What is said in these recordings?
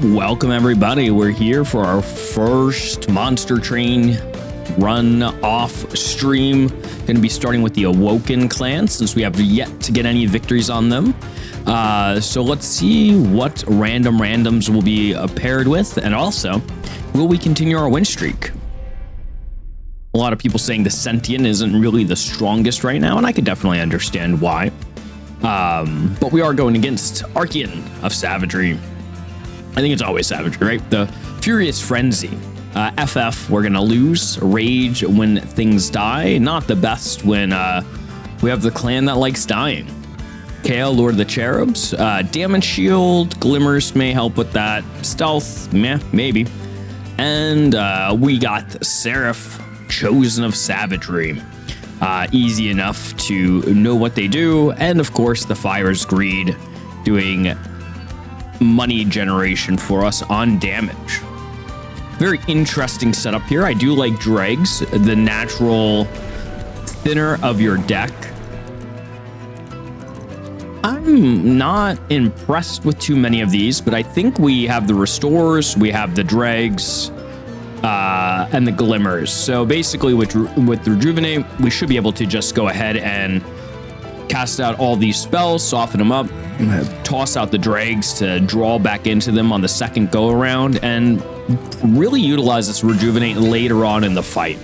Welcome everybody, we're here for our first Monster Train run off stream. Going to be starting with the Awoken clan since we have yet to get any victories on them. So let's see what random randoms will be paired with, and also, will we continue our win streak? A lot of people saying the Sentient isn't really the strongest right now, and I could definitely understand why. But we are going against Archus of Savagery. I think it's always Savagery, right? The Furious Frenzy. FF, we're gonna lose. Rage when things die. Not the best when we have the clan that likes dying. Kale, Lord of the Cherubs. Damage Shield, Glimmers may help with that. Stealth, meh, maybe. And we got Seraph, Chosen of Savagery. Easy enough to know what they do. And of course, the Fire's Greed, doing money generation for us on damage. Very interesting setup here. I do like dregs, the natural thinner of your deck. I'm not impressed with too many of these, but I think we have the restores, we have the dregs, and the glimmers. So basically with rejuvenate, we should be able to just go ahead and cast out all these spells, soften them up, toss out the dregs to draw back into them on the second go around, and really utilize this rejuvenate later on in the fight.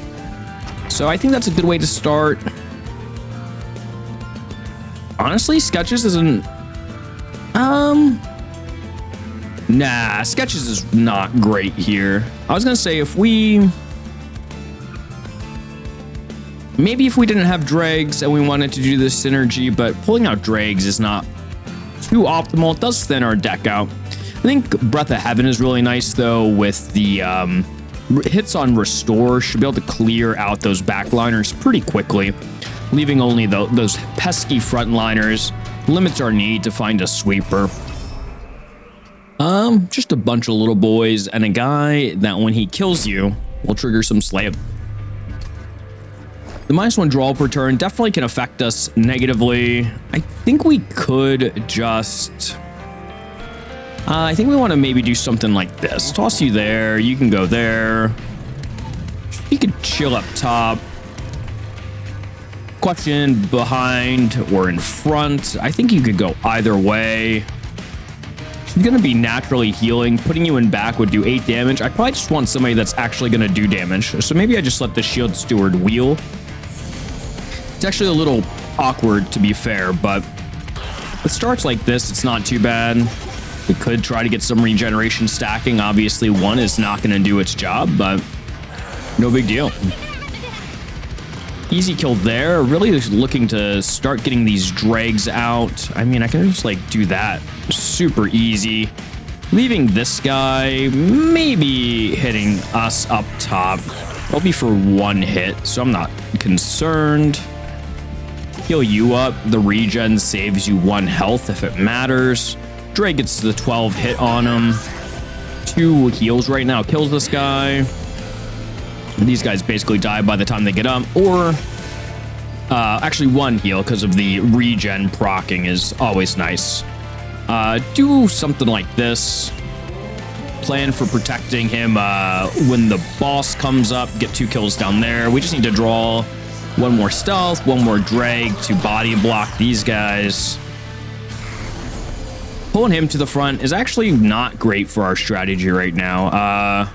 So I think that's a good way to start. Honestly, Sketches isn't Sketches is not great here. I was gonna say if we didn't have dregs and we wanted to do this synergy, but pulling out dregs is not too optimal. It does thin our deck out. I think Breath of Heaven is really nice though, with the hits on restore. Should be able to clear out those backliners pretty quickly, leaving only those pesky frontliners. Limits our need to find a sweeper. Just a bunch of little boys and a guy that when he kills you will trigger some slave. The -1 draw per turn definitely can affect us negatively. I think we could just... I think we want to maybe do something like this. Toss you there. You can go there. You could chill up top. Question behind or in front. I think you could go either way. She's going to be naturally healing. Putting you in back would do 8 damage. I probably just want somebody that's actually going to do damage. So maybe I just let the Shield Steward wheel. It's actually a little awkward, to be fair, but it starts like this. It's not too bad. We could try to get some regeneration stacking. Obviously, 1 is not going to do its job, but no big deal. Easy kill there. Really just looking to start getting these dregs out. I mean, I can just like do that. Super easy. Leaving this guy, maybe hitting us up top. It'll be for 1 hit, so I'm not concerned. Heal you up. The regen saves you 1 health if it matters. Drake gets to the 12 hit on him. 2 heals right now. Kills this guy. These guys basically die by the time they get up. Or actually 1 heal because of the regen proccing is always nice. Do something like this. Plan for protecting him when the boss comes up. Get 2 kills down there. We just need to draw 1 more stealth, 1 more drag to body block these guys. Pulling him to the front is actually not great for our strategy right now.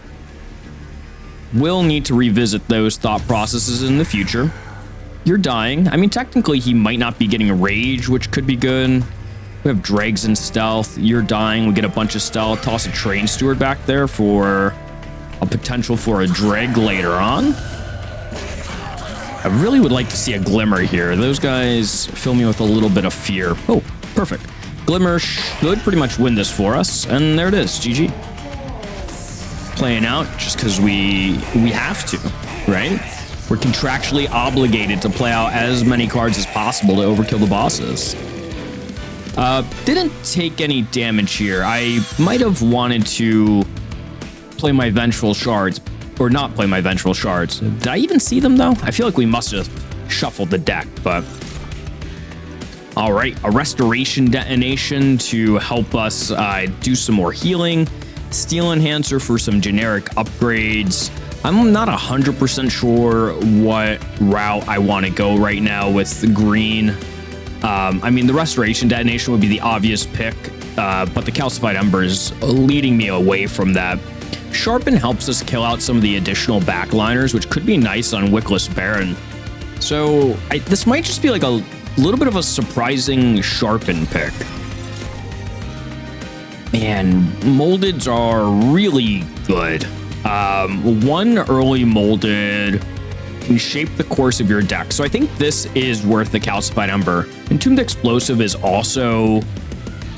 We'll need to revisit those thought processes in the future. You're dying. I mean, technically, he might not be getting a rage, which could be good. We have dregs and stealth. You're dying. We get a bunch of stealth. Toss a train steward back there for a potential for a dreg later on. I really would like to see a glimmer here. Those guys fill me with a little bit of fear. Oh, perfect. Glimmer should pretty much win this for us. And there it is. GG. Playing out just because we have to, right? We're contractually obligated to play out as many cards as possible to overkill the bosses. Didn't take any damage here. I might have wanted to play my Vengeful Shards, or not play my Vengeful Shards. Did I even see them though? I feel like we must have shuffled the deck, but all right, a restoration detonation to help us do some more healing. Steel Enhancer for some generic upgrades. I'm not 100% sure what route I want to go right now with the green. I mean, the Restoration Detonation would be the obvious pick, but the Calcified Ember is leading me away from that. Sharpen helps us kill out some of the additional backliners, which could be nice on Wickless Baron. So this might just be like a little bit of a surprising Sharpen pick. Man, Moldeds are really good. One early Molded can shape the course of your deck. So I think this is worth the Calcified Ember. Entombed Explosive is also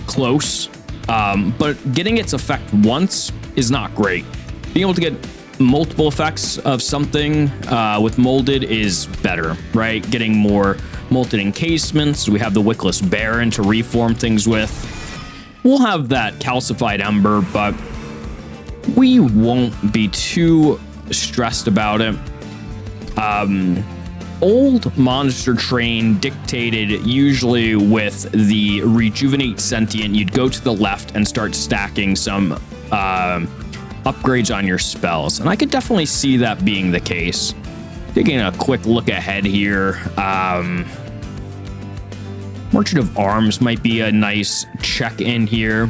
close, but getting its effect once is not great. Being able to get multiple effects of something with Molded is better, right? Getting more Molten Encasements. We have the Wickless Baron to reform things with. We'll have that Calcified Ember, but we won't be too stressed about it. Old Monster Train dictated usually with the Rejuvenate Sentient, you'd go to the left and start stacking some upgrades on your spells. And I could definitely see that being the case. Taking a quick look ahead here. Merchant of Arms might be a nice check-in here.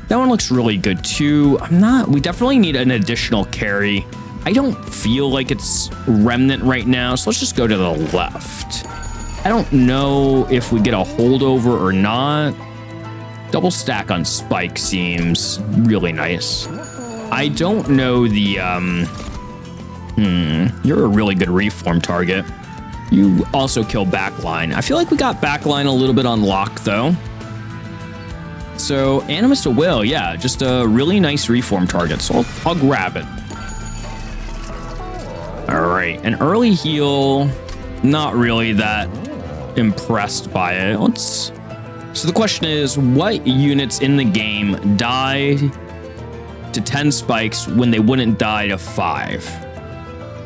That one looks really good too. We definitely need an additional carry. I don't feel like it's Remnant right now, so let's just go to the left. I don't know if we get a holdover or not. Double stack on Spike seems really nice. I don't know the, you're a really good reform target. You also kill backline. I feel like we got backline a little bit on lock though. So Animus to Will, yeah, just a really nice reform target. So I'll grab it. All right, an early heal, not really that impressed by it. So the question is, what units in the game die to 10 spikes when they wouldn't die to 5?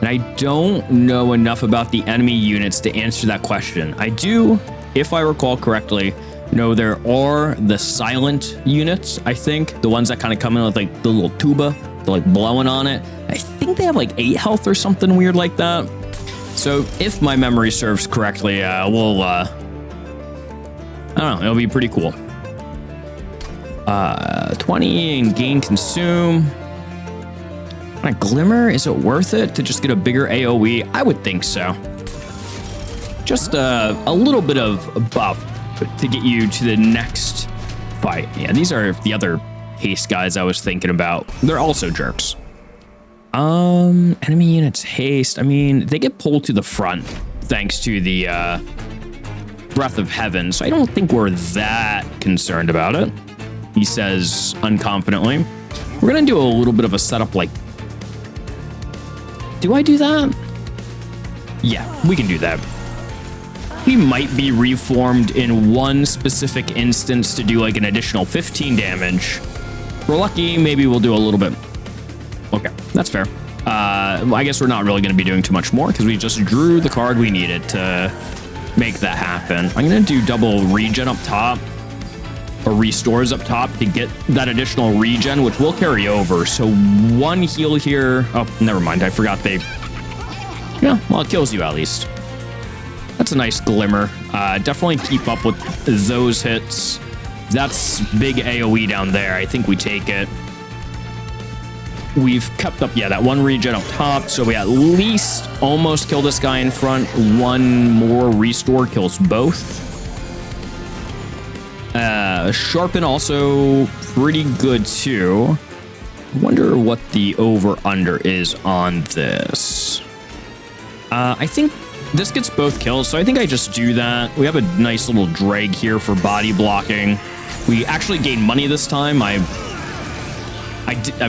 And I don't know enough about the enemy units to answer that question. I do, if I recall correctly, know there are the silent units, I think. The ones that kind of come in with like the little tuba, they're like blowing on it. I think they have like 8 health or something weird like that. So if my memory serves correctly, we'll, I don't know, it'll be pretty cool. 20 and gain consume. A Glimmer, is it worth it to just get a bigger AoE? I would think so. Just a little bit of buff to get you to the next fight. Yeah, these are the other haste guys I was thinking about. They're also jerks. Enemy units haste. I mean, they get pulled to the front thanks to the Breath of Heaven, so I don't think we're that concerned about it. He says unconfidently. We're gonna do a little bit of a setup like... Do I do that? Yeah, we can do that. He might be reformed in one specific instance to do like an additional 15 damage. If we're lucky, maybe we'll do a little bit. Okay, that's fair. I guess we're not really going to be doing too much more because we just drew the card we needed to make that happen. I'm going to do double regen up top, or restores up top to get that additional regen, which will carry over. So one heal here. Oh, never mind. I forgot they... Yeah, well, it kills you at least. That's a nice Glimmer. Definitely keep up with those hits. That's big AoE down there. I think we take it. We've kept up, yeah, that one regen up top, so we at least almost kill this guy in front. One more restore kills both. Sharpen also pretty good too. I wonder what the over-under is on this. I think this gets both kills, so I think I just do that. We have a nice little drag here for body blocking. We actually gain money this time. I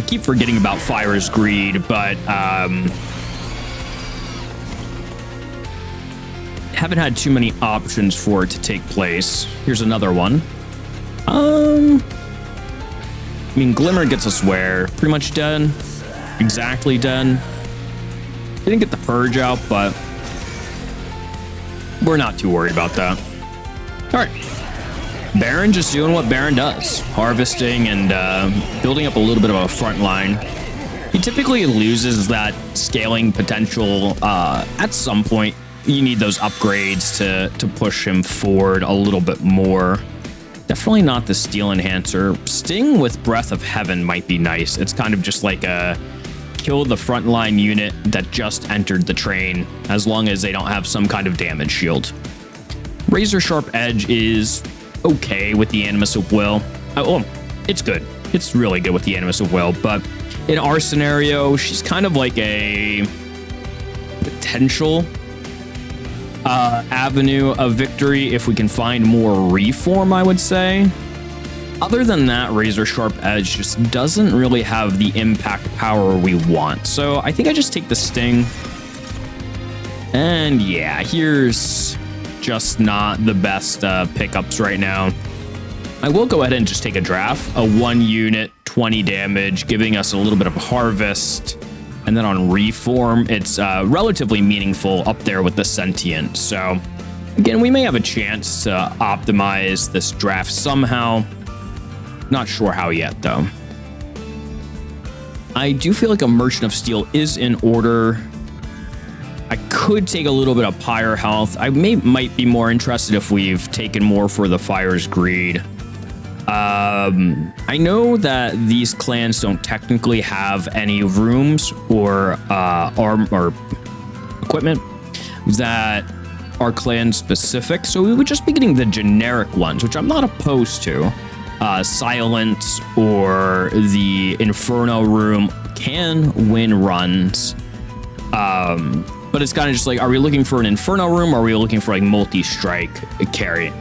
keep forgetting about Fire's Greed, but haven't had too many options for it to take place. Here's another one. I mean, Glimmer gets us where? Pretty much dead. Exactly dead. Didn't get the Purge out, but we're not too worried about that. All right. Baron just doing what Baron does, harvesting and building up a little bit of a front line. He typically loses that scaling potential at some point. You need those upgrades to push him forward a little bit more. Definitely not the Steel Enhancer. Sting with Breath of Heaven might be nice. It's kind of just like a kill the frontline unit that just entered the train, as long as they don't have some kind of damage shield. Razor Sharp Edge is okay with the Animus of Will. Oh, it's good. It's really good with the Animus of Will, but in our scenario, she's kind of like a potential avenue of victory if we can find more reform, I would say. Other than that, Razor Sharp Edge just doesn't really have the impact power we want. So I think I just take the Sting. And yeah, here's just not the best pickups right now. I will go ahead and just take a draft, a 1 unit, 20 damage, giving us a little bit of harvest. And then on reform, it's relatively meaningful up there with the Sentient. So again, we may have a chance to optimize this draft somehow. Not sure how yet, though. I do feel like a Merchant of Steel is in order. I could take a little bit of Pyre health. I might be more interested if we've taken more for the Fire's Greed. I know that these clans don't technically have any rooms or arm or equipment that are clan specific, so we would just be getting the generic ones, which I'm not opposed to. Silence or the Inferno room can win runs. But it's kind of just like, are we looking for an Inferno room or are we looking for like multi-strike carry?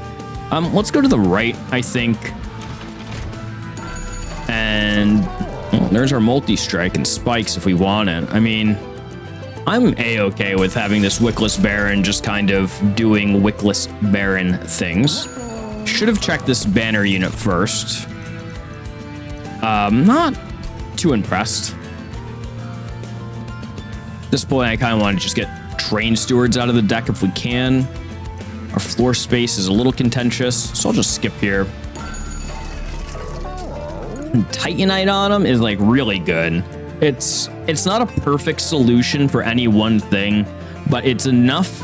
Let's go to the right, I think. And there's our multi-strike and spikes if we want it. I mean, I'm a-okay with having this Wickless Baron just kind of doing Wickless Baron things. Should have checked this banner unit first. Not too impressed. At this point, I kind of want to just get Train Stewards out of the deck if we can. Our floor space is a little contentious, so I'll just skip here. And Titanite on him is like really good. It's not a perfect solution for any one thing, but it's enough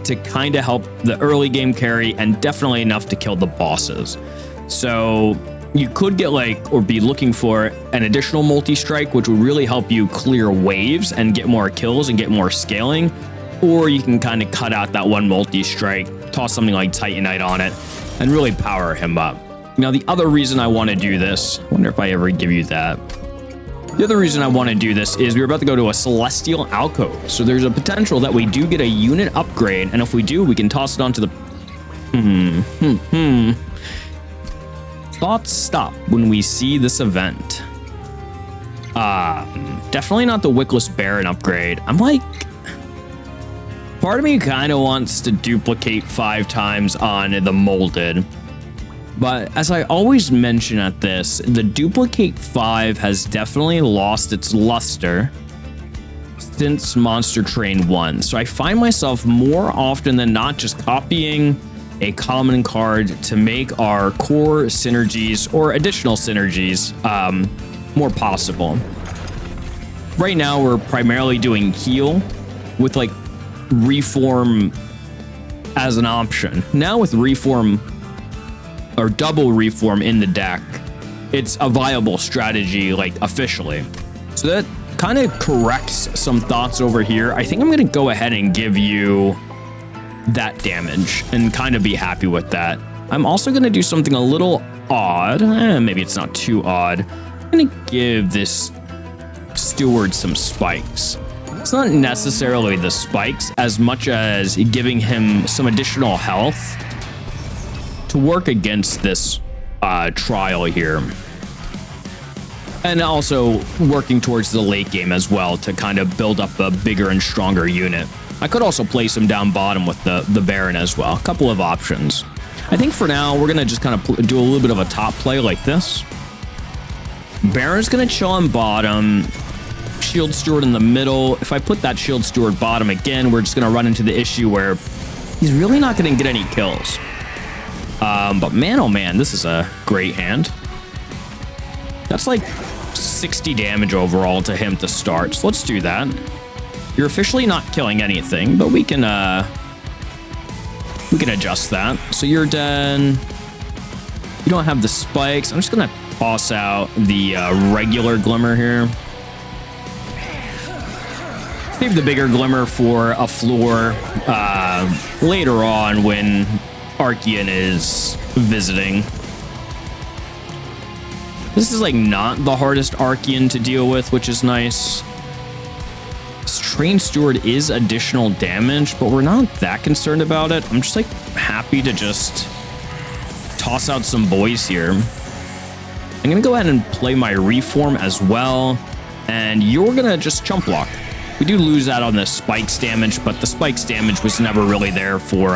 to kind of help the early game carry and definitely enough to kill the bosses. So you could get like, or be looking for an additional multi-strike, which would really help you clear waves and get more kills and get more scaling. Or you can kind of cut out that one multi-strike, toss something like Titanite on it, and really power him up. Now, the other reason I want to do this, I wonder if I ever give you that. The other reason I want to do this is we're about to go to a Celestial Alcove. So there's a potential that we do get a unit upgrade, and if we do, we can toss it onto the... Thoughts stop when we see this event. Definitely not the Wickless Baron upgrade. I'm like... Part of me kind of wants to duplicate 5 times on the Molded. But as I always mention at this, the Duplicate 5 has definitely lost its luster since Monster Train 1. So I find myself more often than not just copying a common card to make our core synergies or additional synergies more possible. Right now, we're primarily doing heal with like reform as an option. Now with reform or double reform in the deck, it's a viable strategy, like officially. So that kind of corrects some thoughts over here. I think I'm going to go ahead and give you that damage and kind of be happy with that. I'm also going to do something a little odd. Maybe it's not too odd. I'm going to give this steward some spikes. It's not necessarily the spikes as much as giving him some additional health to work against this trial here. And also working towards the late game as well to kind of build up a bigger and stronger unit. I could also place him down bottom with the Baron as well. A couple of options. I think for now, we're going to just kind of do a little bit of a top play like this. Baron's going to chill on bottom. Shield Steward in the middle. If I put that Shield Steward bottom again, we're just going to run into the issue where he's really not going to get any kills. But man, oh man, this is a great hand. That's like 60 damage overall to him to start. So let's do that. You're officially not killing anything, but we can adjust that. So you're dead. You don't have the spikes. I'm just gonna toss out the regular glimmer here. Save the bigger glimmer for a floor later on when Archean is visiting. This is like not the hardest Archean to deal with, which is nice. This Train Steward is additional damage, but we're not that concerned about it. I'm just like happy to just toss out some boys here. I'm gonna go ahead and play my reform as well, and you're gonna just chump block. We do lose out on the spikes damage, but the spikes damage was never really there for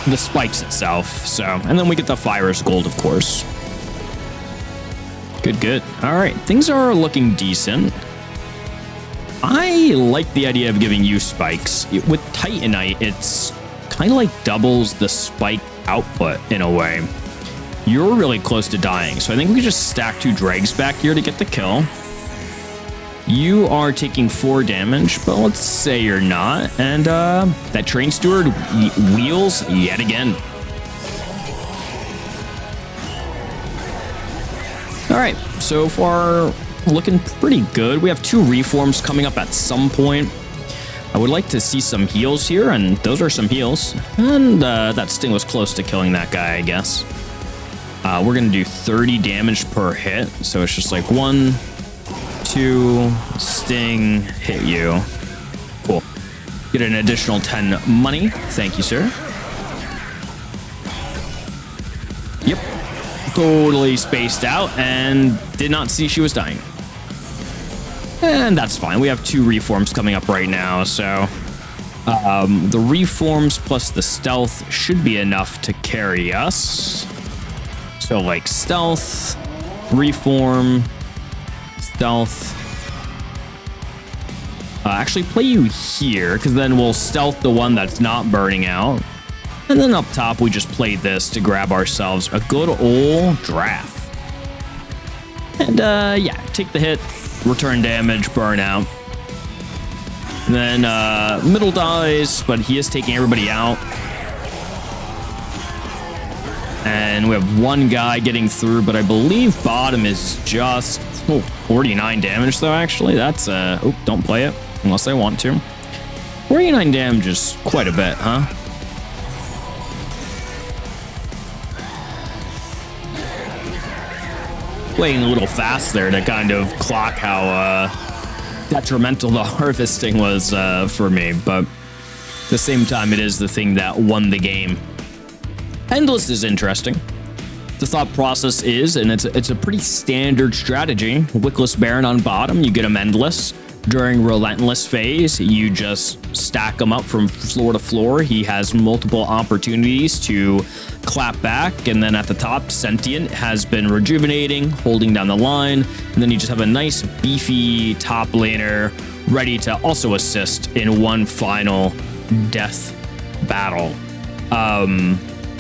the spikes itself. So, and then we get the Fire's Gold, of course. Good, good. All right, things are looking decent. I like the idea of giving you spikes. With Titanite, it's kind of like doubles the spike output in a way. You're really close to dying, so I think we could just stack 2 dregs back here to get the kill. You are taking 4 damage, but let's say you're not. And that Train Steward wheels yet again. All right, so far looking pretty good. We have 2 reforms coming up at some point. I would like to see some heals here, and those are some heals. And that sting was close to killing that guy, I guess. We're going to do 30 damage per hit, so it's just like 1, 2, sting, hit you. Cool. Get an additional 10 money. Thank you, sir. Yep. Totally spaced out and did not see she was dying. And that's fine. We have 2 reforms coming up right now, so the reforms plus the stealth should be enough to carry us. So like stealth, reform, stealth. Actually play you here, because then we'll stealth the one that's not burning out. And then up top, we just play this to grab ourselves a good old draft. And yeah, take the hit, return damage, burnout. And then middle dies, but he is taking everybody out. And we have 1 guy getting through, but I believe bottom is just 49 damage though, actually. That's, oh, don't play it unless I want to. 49 damage is quite a bit, huh? Playing a little fast there to kind of clock how detrimental the harvesting was for me, but at the same time, it is the thing that won the game. Endless is interesting. The thought process is, and it's a pretty standard strategy. Wickless Baron on bottom, you get him endless. During Relentless phase, you just stack him up from floor to floor. He has multiple opportunities to clap back, and then at the top, Sentient has been rejuvenating, holding down the line, and then you just have a nice beefy top laner ready to also assist in one final death battle.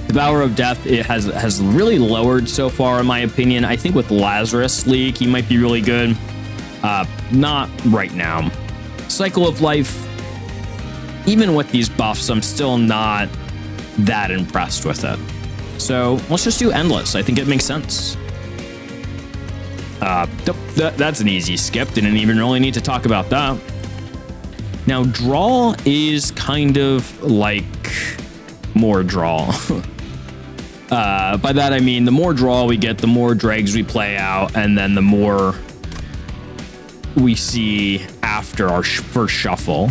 The Bower of Death, it has really lowered so far, in my opinion. I think with Lazarus League, he might be really good. Not right now. Cycle of Life, even with these buffs, I'm still not that impressed with it. So let's just do Endless. I think it makes sense. That's an easy skip. Didn't even really need to talk about that. Now, draw is kind of like more draw. By that I mean, the more draw we get, the more dregs we play out, and then the more we see after our first shuffle.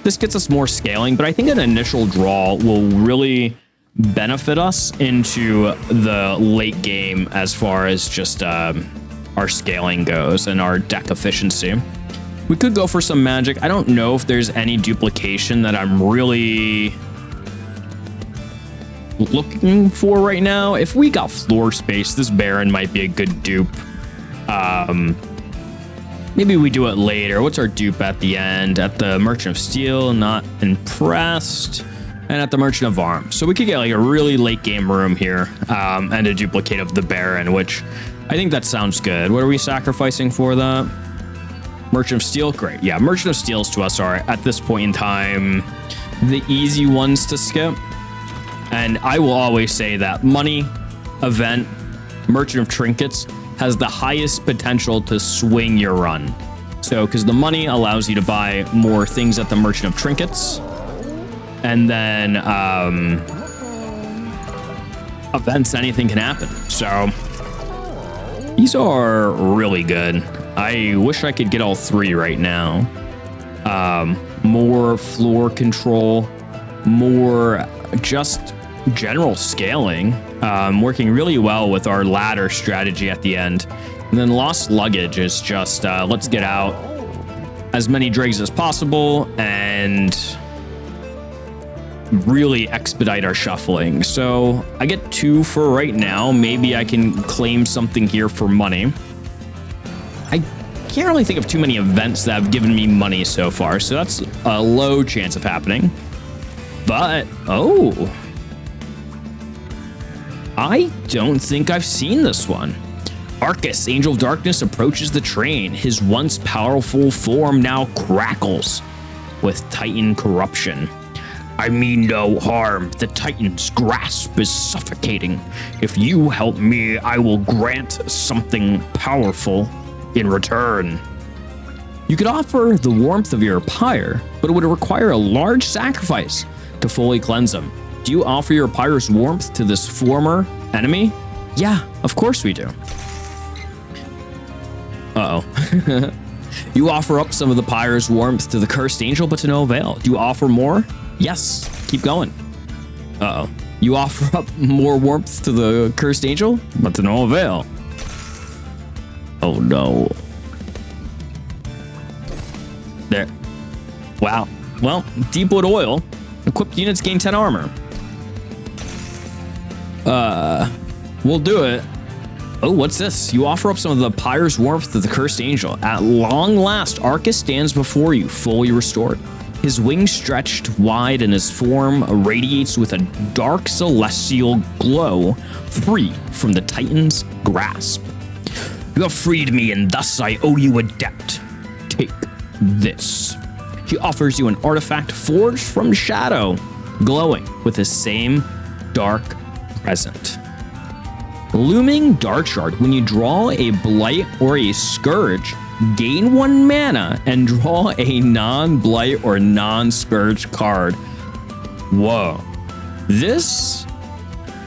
This gets us more scaling, but I think an initial draw will really benefit us into the late game as far as just our scaling goes and our deck efficiency. We could go for some magic. I don't know if there's any duplication that I'm really looking for right now. If we got floor space, this Baron might be a good dupe. Maybe we do it later. What's our dupe at the end? At the Merchant of Steel, not impressed. and at the Merchant of Arms. So we could get like a really late game room here, and a duplicate of the Baron, which I think that sounds good. What are we sacrificing for that? Merchant of Steel, great. Yeah, Merchant of Steels to us are at this point in time the easy ones to skip. And I will always say that money, event, Merchant of Trinkets has the highest potential to swing your run. So, because the money allows you to buy more things at the Merchant of Trinkets. And then events, anything can happen. So these are really good. I wish I could get all three right now. More floor control, more just general scaling, working really well with our ladder strategy at the end. And then lost luggage is just let's get out as many dregs as possible and really expedite our shuffling. So I get 2 for right now. Maybe I can claim something here for money. I can't really think of too many events that have given me money so far, so that's a low chance of happening. But, oh, I don't think I've seen this one. Archus, Angel of Darkness, approaches the train. His once powerful form now crackles with Titan corruption. I mean no harm. The Titan's grasp is suffocating. If you help me, I will grant something powerful in return. You could offer the warmth of your pyre, but it would require a large sacrifice to fully cleanse them. Do you offer your pyre's warmth to this former enemy? Yeah, of course we do. Uh-oh. You offer up some of the pyre's warmth to the cursed angel, but to no avail. Do you offer more? Yes, keep going. Uh-oh. You offer up more warmth to the cursed angel, but to no avail. Oh no. There. Wow. Well, Deepwood Oil. Equipped units gain 10 armor. We'll do it. Oh, what's this? You offer up some of the pyre's warmth to the cursed angel. At long last, Archus stands before you, fully restored. His wings stretched wide and his form radiates with a dark celestial glow, free from the Titan's grasp. You have freed me, and thus I owe you a debt. Take this. He offers you an artifact forged from shadow, glowing with the same dark present. Looming Dark Shard. When you draw a Blight or a Scourge, gain 1 mana and draw a non-Blight or non-Scourge card. Whoa. This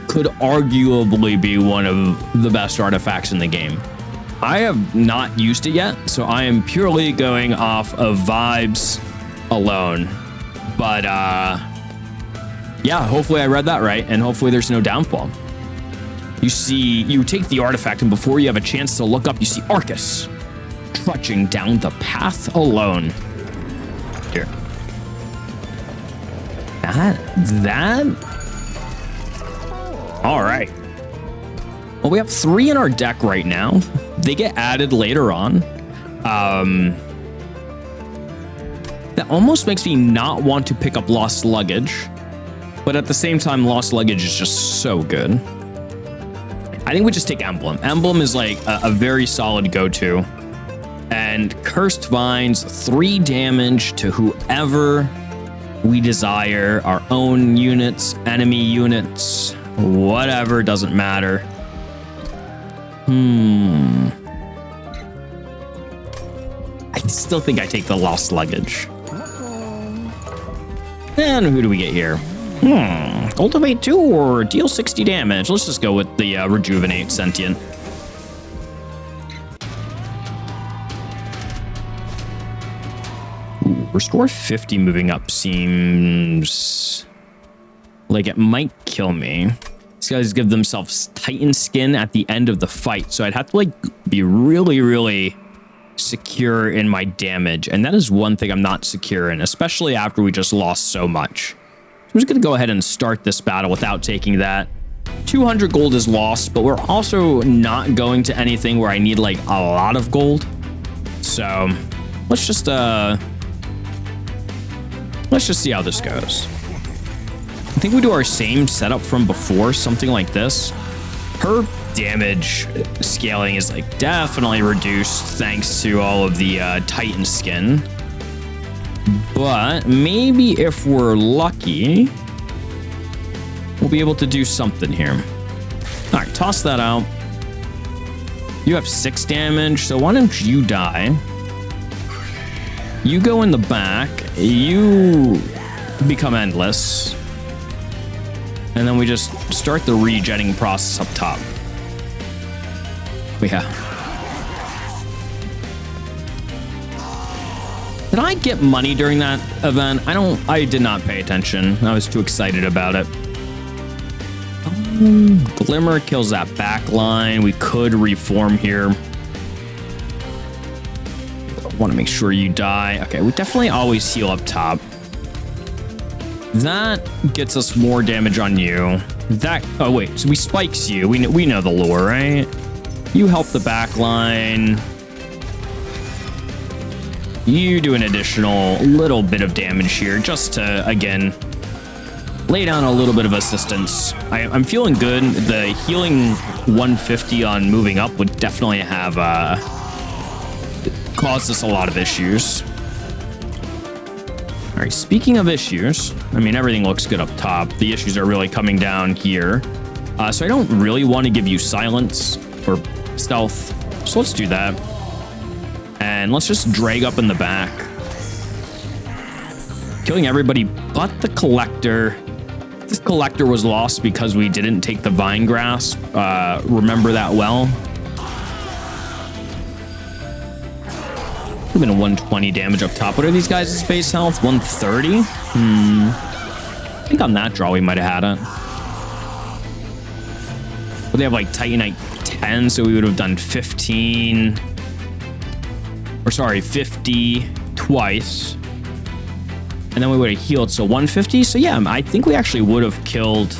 could arguably be one of the best artifacts in the game. I have not used it yet, so I am purely going off of vibes alone. But yeah, hopefully I read that right, and hopefully there's no downfall. You see, you take the artifact, and before you have a chance to look up, you see Archus trudging down the path alone. Here. That? All right. Well, we have 3 in our deck right now. They get added later on. That almost makes me not want to pick up Lost Luggage. But at the same time, Lost Luggage is just so good. I think we just take Emblem. Emblem is like a very solid go-to. And Cursed Vines, 3 damage to whoever we desire. Our own units, enemy units, whatever, doesn't matter. I still think I take the Lost Luggage. And who do we get here? Cultivate 2 or deal 60 damage. Let's just go with the Rejuvenate Sentient. Ooh, restore 50 moving up seems like it might kill me. These guys give themselves Titan skin at the end of the fight, so I'd have to like be really secure in my damage, and that is one thing I'm not secure in, especially after we just lost so much. I'm just going to go ahead and start this battle without taking that. 200 gold is lost, but we're also not going to anything where I need like a lot of gold. So let's just see how this goes. I think we do our same setup from before, something like this. Her damage scaling is like definitely reduced thanks to all of the Titan skin. But maybe if we're lucky, we'll be able to do something here. All right, toss that out. You have 6 damage, so why don't you die? You go in the back, you become endless. And then we just start the regenning process up top. Yeah. Did I get money during that event? I did not pay attention. I was too excited about it. Glimmer kills that back line. We could reform here. I want to make sure you die. Okay, we definitely always heal up top. That gets us more damage on you. That, oh wait, so we spikes you. We know the lore, right? You help the back line. You do an additional little bit of damage here just to, again, lay down a little bit of assistance. I'm feeling good. The healing 150 on moving up would definitely have caused us a lot of issues. All right, speaking of issues, I mean, everything looks good up top. The issues are really coming down here. So I don't really want to give you silence or stealth. So let's do that. And let's just drag up in the back. Killing everybody but the collector. This collector was lost because we didn't take the vine grasp. Remember that well. Would have been a 120 damage up top. What are these guys' base health? 130? I think on that draw we might have had it. But they have like Titanite 10, so we would have done 15. Or sorry, 50 twice. And then we would have healed, so 150. So yeah, I think we actually would have killed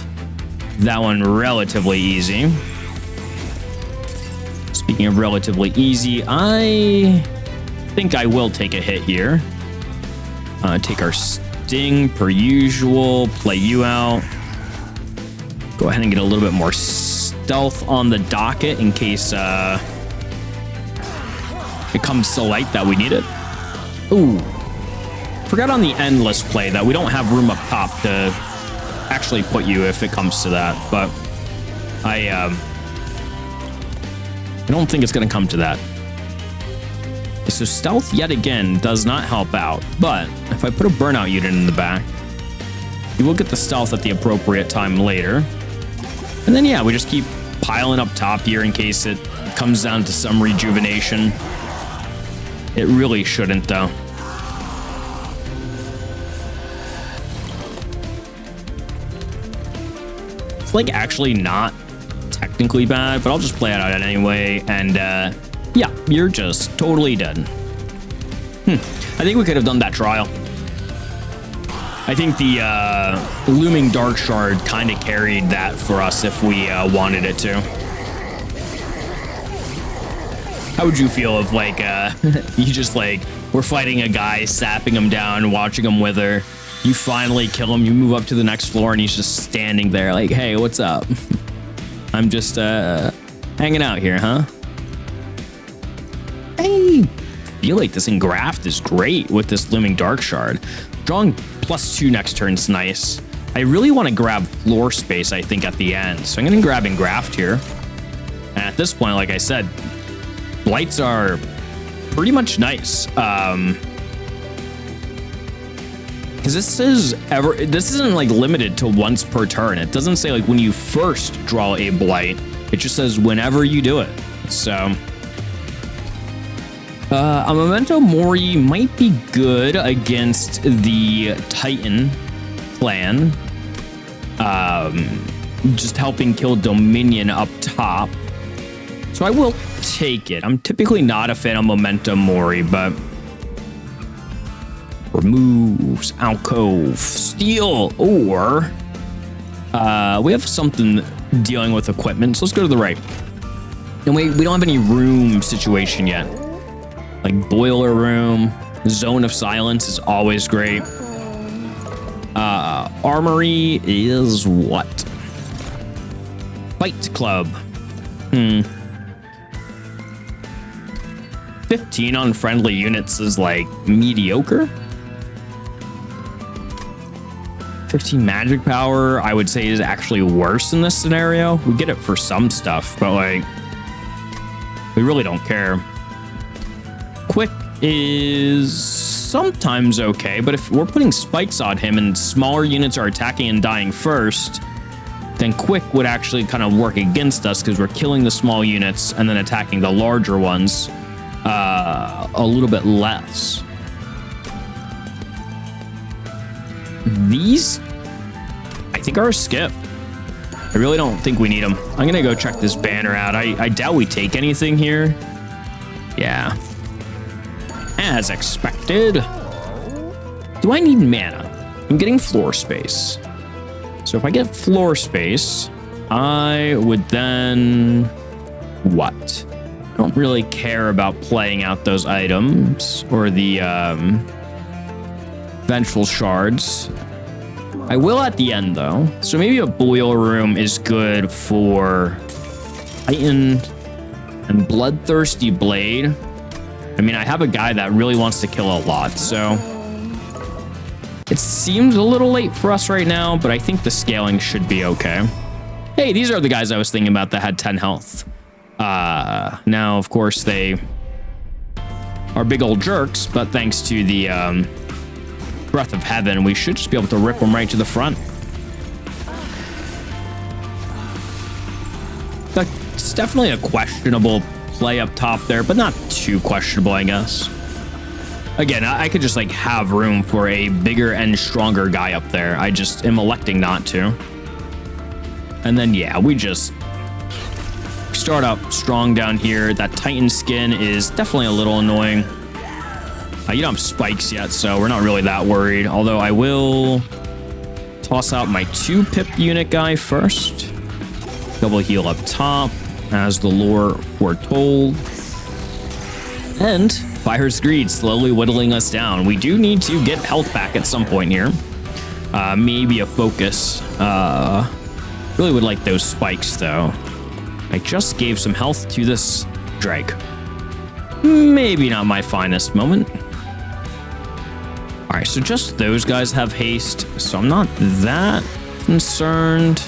that one relatively easy. Speaking of relatively easy, I think I will take a hit here. Take our sting per usual, play you out. Go ahead and get a little bit more stealth on the docket in case it comes to light that we need it. Ooh. Forgot on the endless play that we don't have room up top to actually put you if it comes to that, but I don't think it's going to come to that. So stealth yet again does not help out, but if I put a burnout unit in the back, you will get the stealth at the appropriate time later. And then yeah, we just keep piling up top here in case it comes down to some rejuvenation. It really shouldn't though. It's like actually not technically bad, but I'll just play it out anyway. And yeah, you're just totally dead. I think we could have done that trial. I think the Looming Dark Shard kind of carried that for us if we wanted it to. How would you feel if like you just like we're fighting a guy, sapping him down, watching him wither. You finally kill him, you move up to the next floor and he's just standing there like, hey, what's up? I'm just hanging out here, huh? I feel like this engraft is great with this Looming Dark Shard. Drawing +2 next turn's nice. I really want to grab floor space, I think, at the end. So I'm going to grab engraft here. And at this point, like I said, blights are pretty much nice. Because this isn't like limited to once per turn. It doesn't say like when you first draw a blight. It just says whenever you do it. So a Memento Mori might be good against the Titan clan. Just helping kill Dominion up top. So I will take it. I'm typically not a fan of Memento Mori, but removes alcove, steal, or we have something dealing with equipment. So let's go to the right. And we don't have any room situation yet. Like boiler room, zone of silence is always great. Armory is what? Fight Club. 15 on friendly units is like mediocre. 15 magic power, I would say, is actually worse in this scenario. We get it for some stuff, but like, we really don't care. Quick is sometimes okay, but if we're putting spikes on him and smaller units are attacking and dying first, then quick would actually kind of work against us because we're killing the small units and then attacking the larger ones a little bit less. These, I think, are a skip. I really don't think we need them. I'm gonna go check this banner out. I doubt we take anything here. Yeah. As expected. Do I need mana? I'm getting floor space. So if I get floor space, I would then... what? I don't really care about playing out those items or the vengeful shards. I will at the end though. So maybe a boiler room is good for Titan and Bloodthirsty Blade. I mean, I have a guy that really wants to kill a lot, so it seems a little late for us right now, but I think the scaling should be okay. Hey, these are the guys I was thinking about that had 10 health. Now, of course, they are big old jerks, but thanks to the Breath of Heaven, we should just be able to rip them right to the front. That's definitely a questionable play up top there, but not too questionable, I guess. Again, I could just like have room for a bigger and stronger guy up there. I just am electing not to. And then, yeah, we just start up strong down here. That Titan skin is definitely a little annoying. You don't have spikes yet, so we're not really that worried. Although I will toss out my 2 pip unit guy first. Double heal up top, as the lore foretold. And Fire's Greed slowly whittling us down. We do need to get health back at some point here. Maybe a focus. Really would like those spikes, though. I just gave some health to this Drake. Maybe not my finest moment. All right, so just those guys have haste, so I'm not that concerned.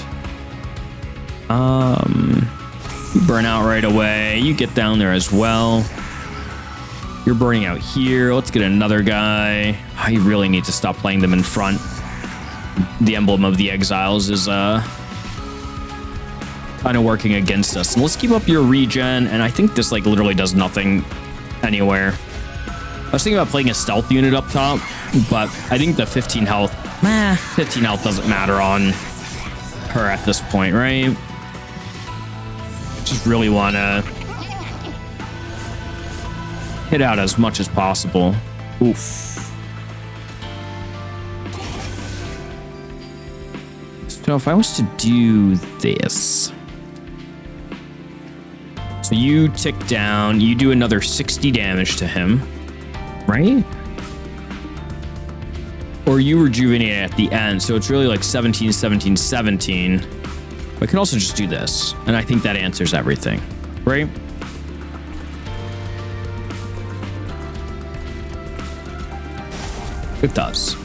You burn out right away. You get down there as well. You're burning out here. Let's get another guy. I really need to stop playing them in front. The emblem of the exiles is kind of working against us. And let's keep up your regen, and I think this like literally does nothing anywhere. I was thinking about playing a stealth unit up top, but I think the 15 health, 15 health doesn't matter on her at this point, right? Just really want to hit out as much as possible. Oof. So if I was to do this, so you tick down, you do another 60 damage to him, right? Or you rejuvenate at the end, so it's really like 17, 17, 17. I could also just do this, and I think that answers everything, right? It does.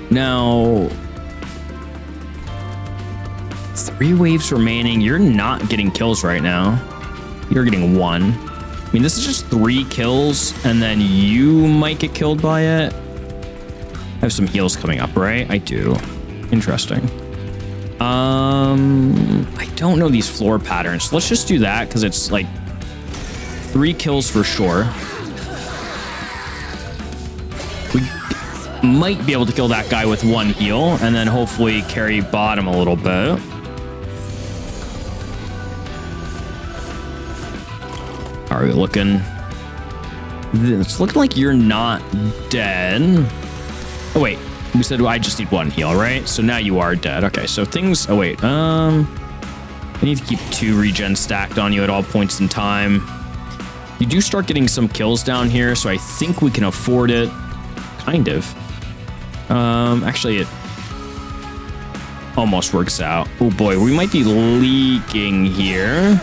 Now, 3 waves remaining. You're not getting kills right now. You're getting 1. I mean, this is just 3 kills, and then you might get killed by it. I have some heals coming up, right? I do. Interesting. I don't know these floor patterns. So let's just do that, because it's like 3 kills for sure. We might be able to kill that guy with 1 heal, and then hopefully carry bottom a little bit. Are we looking? It's looking like you're not dead. Oh wait, we said I just need 1 heal, right? So now you are dead. Okay, so things. Oh wait, I need to keep 2 regen stacked on you at all points in time. You do start getting some kills down here, so I think we can afford it. Kind of. Actually, almost works out. Oh boy, we might be leaking here.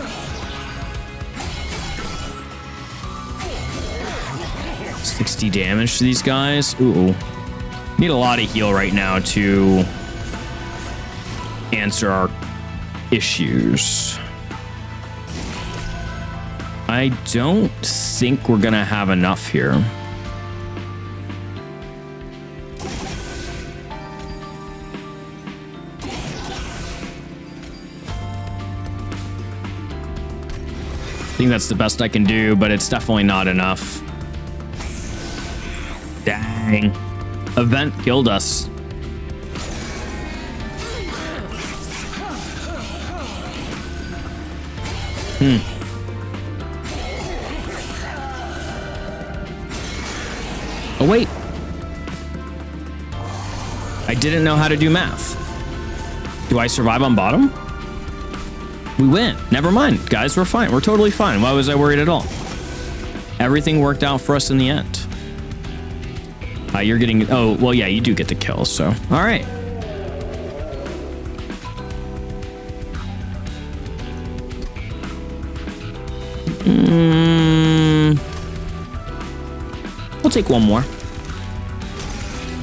$60 damage to these guys. Ooh. Need a lot of heal right now to answer our issues. I don't think we're gonna have enough here. I think that's the best I can do, but it's definitely not enough. Dang. Event killed us. Oh, wait. I didn't know how to do math. Do I survive on bottom? We win. Never mind, guys. We're fine. We're totally fine. Why was I worried at all? Everything worked out for us in the end. You're getting... Oh, well, yeah, you do get the kill, so... All right. I'll take one more.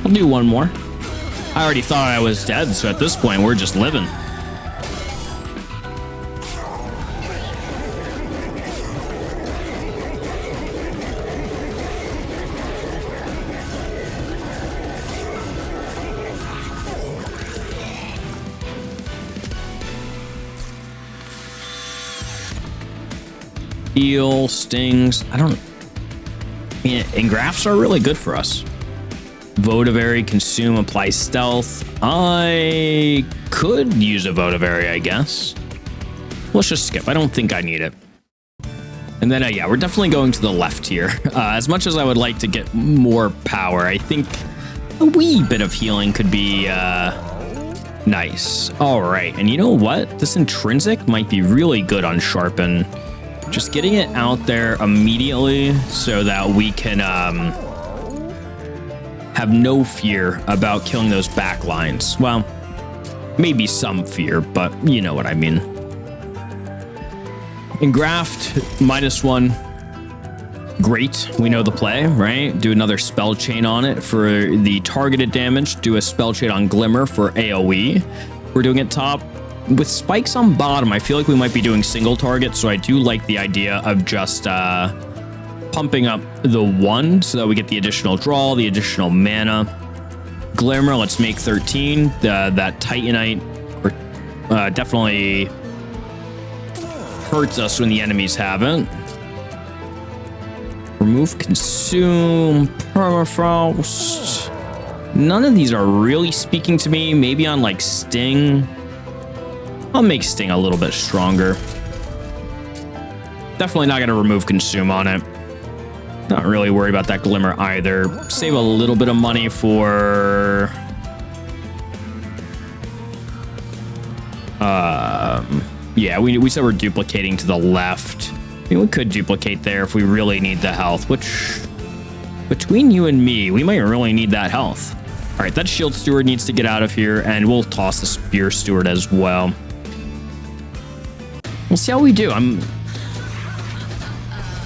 I'll do one more. I already thought I was dead, so at this point, we're just living. Heal, stings. I mean, engrafts are really good for us. Votavary, consume, apply stealth. I could use a Votavary, I guess. Let's just skip. I don't think I need it. And then, yeah, we're definitely going to the left here. As much as I would like to get more power, I think a wee bit of healing could be nice. All right. And you know what? This intrinsic might be really good on Sharpen. Just getting it out there immediately so that we can have no fear about killing those back lines. Well, maybe some fear, but you know what I mean. Engraft, -1. Great. We know the play, right? Do another spell chain on it for the targeted damage. Do a spell chain on Glimmer for AoE. We're doing it top. With spikes on bottom, I feel like we might be doing single target, so I do like the idea of just pumping up the 1 so that we get the additional draw, the additional mana. Glimmer, let's make 13. That Titanite definitely hurts us when the enemies have it. Remove, consume, permafrost. None of these are really speaking to me. Maybe on like Sting. I'll make Sting a little bit stronger. Definitely not going to remove consume on it. Not really worried about that Glimmer either. Save a little bit of money for... yeah, we said we're duplicating to the left. I mean, we could duplicate there if we really need the health, which... Between you and me, we might really need that health. All right, that Shield Steward needs to get out of here, and we'll toss the Spear Steward as well. We'll see how we do. I'm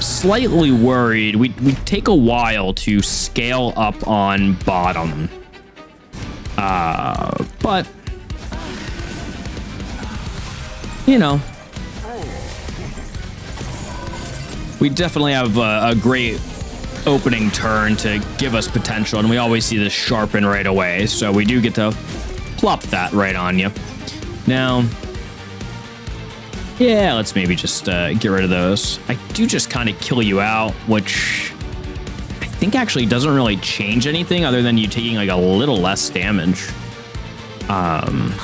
slightly worried. We take a while to scale up on bottom. But, you know, we definitely have a great opening turn to give us potential, and we always see this Sharpen right away, so we do get to plop that right on you. Now, yeah, let's maybe just get rid of those. I do just kind of kill you out, which I think actually doesn't really change anything other than you taking like a little less damage. And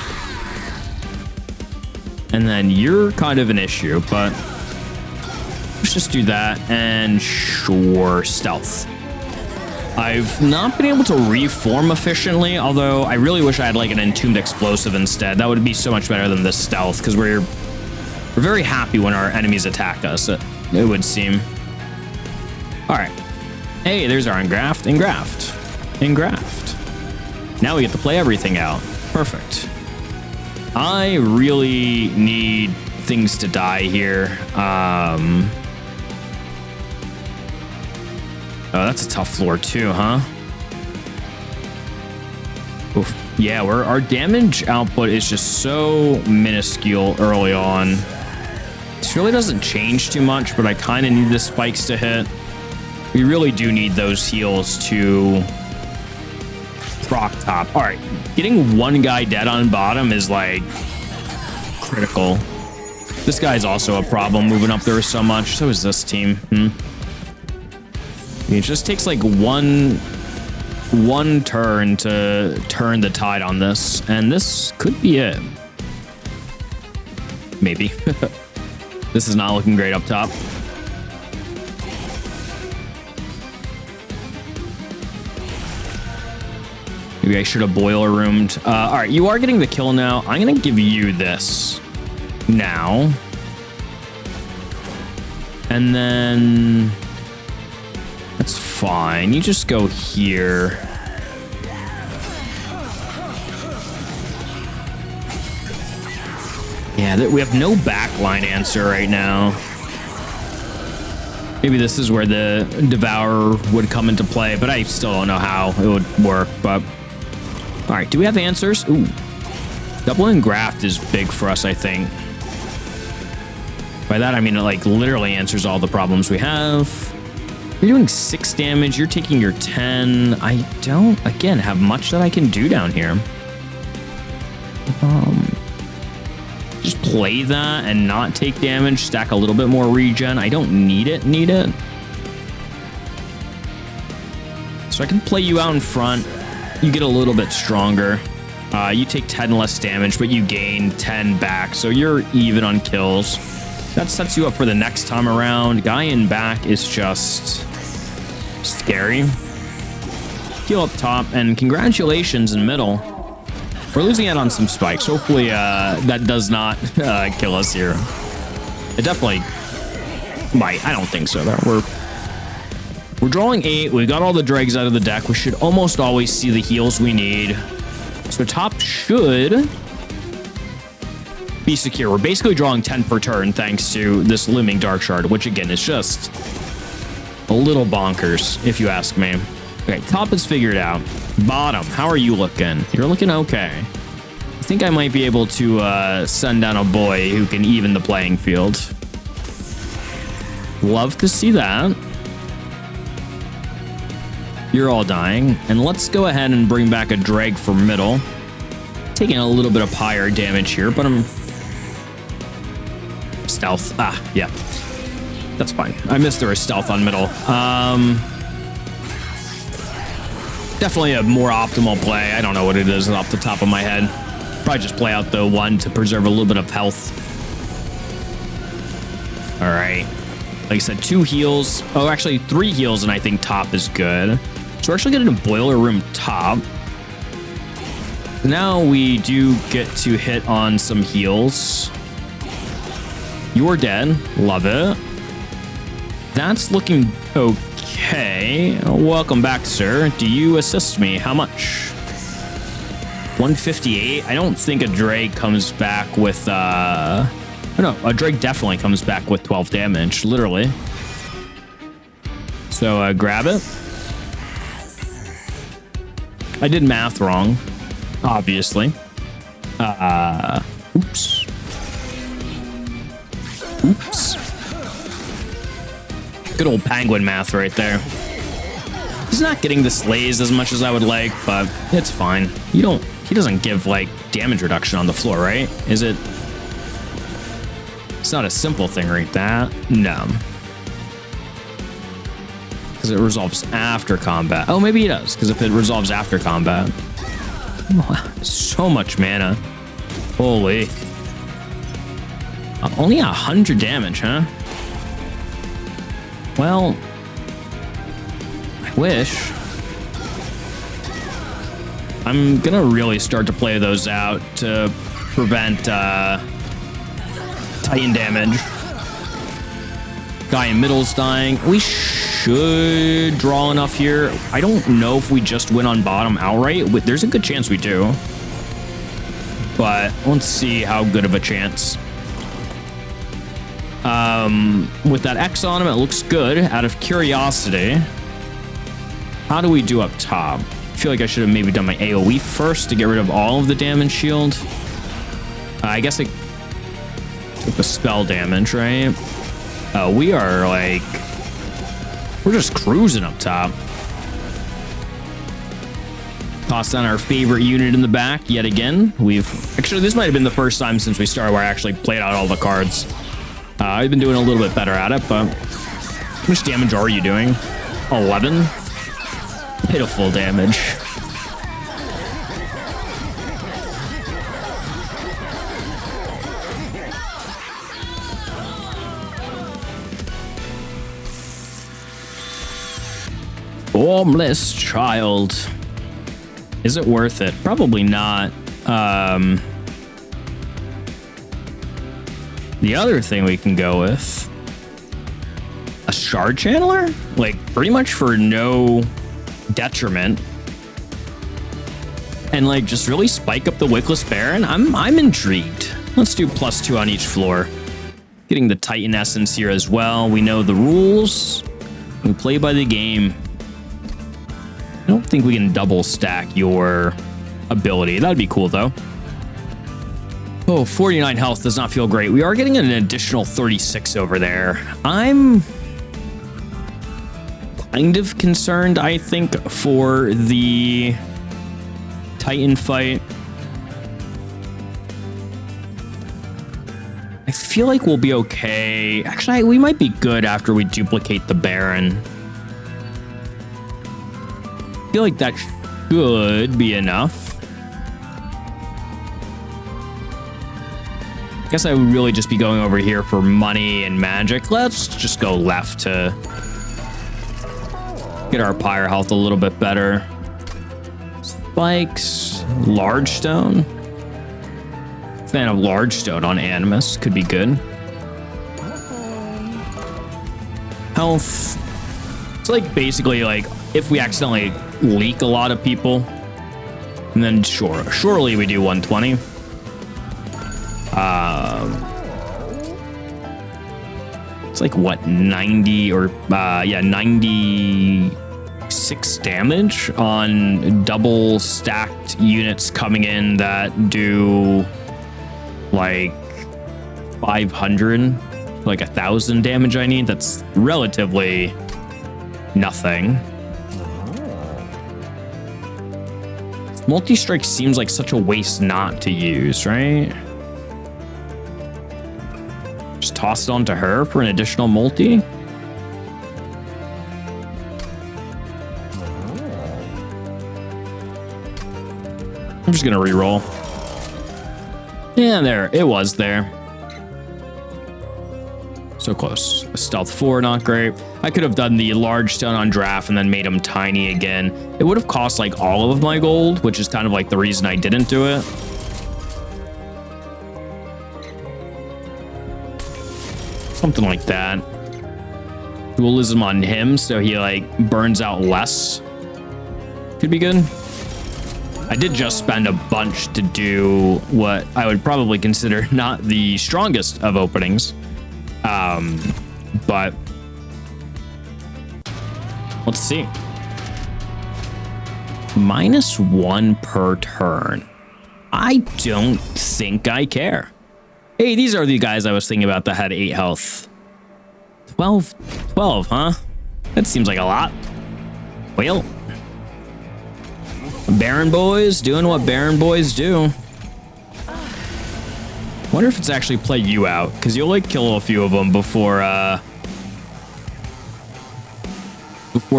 then you're kind of an issue, but let's just do that and sure, stealth. I've not been able to reform efficiently, although I really wish I had like an Entombed Explosive instead. That would be so much better than this stealth, because we're very happy when our enemies attack us, it would seem. All right. Hey, there's our engraft, engraft, engraft. Now we get to play everything out. Perfect. I really need things to die here. Oh, that's a tough floor too, huh? Oof. Yeah, our damage output is just so minuscule early on. This really doesn't change too much, but I kind of need the spikes to hit. We really do need those heals to proc top. All right, getting one guy dead on bottom is like critical. This guy's also a problem moving up there so much. So is this team. It just takes like one turn to turn the tide on this, and this could be it. Maybe. This is not looking great up top. Maybe I should have boiler roomed. All right, you are getting the kill now. I'm gonna give you this now, and then that's fine. You just go here. Yeah, we have no backline answer right now. Maybe this is where the Devourer would come into play, but I still don't know how it would work. But all right, do we have answers? Ooh, doubling graft is big for us, I think. By that, I mean it like literally answers all the problems we have. You're doing 6 damage. You're taking your 10. I don't, again, have much that I can do down here. Just play that and not take damage. Stack a little bit more regen. I don't need it. So I can play you out in front. You get a little bit stronger. You take 10 less damage, but you gain 10 back. So you're even on kills. That sets you up for the next time around. Guy in back is just scary. Heal up top, and congratulations in middle. We're losing out on some spikes. Hopefully that does not kill us here. It definitely might. I don't think so though. We're drawing 8. We've got all the dregs out of the deck. We should almost always see the heals we need. So top should be secure. We're basically drawing 10 per turn thanks to this looming Dark Shard, which again is just a little bonkers, if you ask me. Okay, top is figured out. Bottom, how are you looking? You're looking okay. I think I might be able to send down a boy who can even the playing field. Love to see that. You're all dying. And let's go ahead and bring back a drag for middle. Taking a little bit of higher damage here, but I'm... Stealth. Ah, yeah. That's fine. I missed there was stealth on middle. Definitely a more optimal play. I don't know what it is off the top of my head. Probably just play out the 1 to preserve a little bit of health. All right. Like I said, 2 heals. Oh, actually 3 heals, and I think top is good. So we're actually getting a boiler room top. Now we do get to hit on some heals. You're dead. Love it. That's looking okay. Welcome back, sir. Do you assist me? How much? 158. I don't think a Drake comes back with... Oh, no, a Drake definitely comes back with 12 damage, literally. So grab it. I did math wrong, obviously. Oops. Good old penguin math right there. He's not getting the slays as much as I would like, but it's fine. He doesn't give like damage reduction on the floor, right? Is it? It's not a simple thing right there. No. Because it resolves after combat. Oh, maybe it does, because if it resolves after combat. Wow, so much mana. Holy. Only 100 damage, huh? Well, I wish. I'm gonna really start to play those out to prevent Titan damage. Guy in middle's dying. We should draw enough here. I don't know if we just win on bottom outright. There's a good chance we do. but let's see how good of a chance. With that X on him, it looks good. Out of curiosity, how do we do up top? I feel like I should have maybe done my AoE first to get rid of all of the damage shield. I guess I took the spell damage, right? We are like, we're just cruising up top. Toss down our favorite unit in the back yet again. Actually, this might have been the first time since we started where I actually played out all the cards. I've been doing a little bit better at it, but how much damage are you doing? 11? Pitiful damage. Formless child. Is it worth it? Probably not. The other thing we can go with, a shard channeler, like pretty much for no detriment, and like just really spike up the Wickless Baron. I'm intrigued. Let's do +2 on each floor. Getting the Titan Essence here as well. We know the rules. We play by the game. I don't think we can double stack your ability. That'd be cool though. Oh, 49 health does not feel great. We are getting an additional 36 over there. I'm kind of concerned, I think, for the Titan fight. I feel like we'll be okay. Actually, we might be good after we duplicate the Baron. I feel like that should be enough. I guess I would really just be going over here for money and magic. Let's just go left to get our pyre health a little bit better. Spikes, large stone. Fan of large stone on Animus, could be good. Health. It's like basically like if we accidentally leak a lot of people, and then surely we do 120. It's like what, 90 or yeah, 96 damage on double stacked units coming in that do like 500, like 1,000 damage I need. That's relatively nothing. Multi-strike seems like such a waste not to use, right? Just toss it onto her for an additional multi. I'm just gonna re-roll. Yeah, there, it was there. So close. A stealth 4, not great. I could have done the large stone on draft and then made him tiny again. It would have cost like all of my gold, which is kind of like the reason I didn't do it. Something like that. Dualism on him, so he like burns out less. Could be good. I did just spend a bunch to do what I would probably consider not the strongest of openings. But let's see. -1 per turn. I don't think I care. Hey, these are the guys I was thinking about that had 8 health. 12, huh? That seems like a lot. Well, Baron boys doing what Baron boys do. Wonder if it's actually play you out, because you'll like kill a few of them before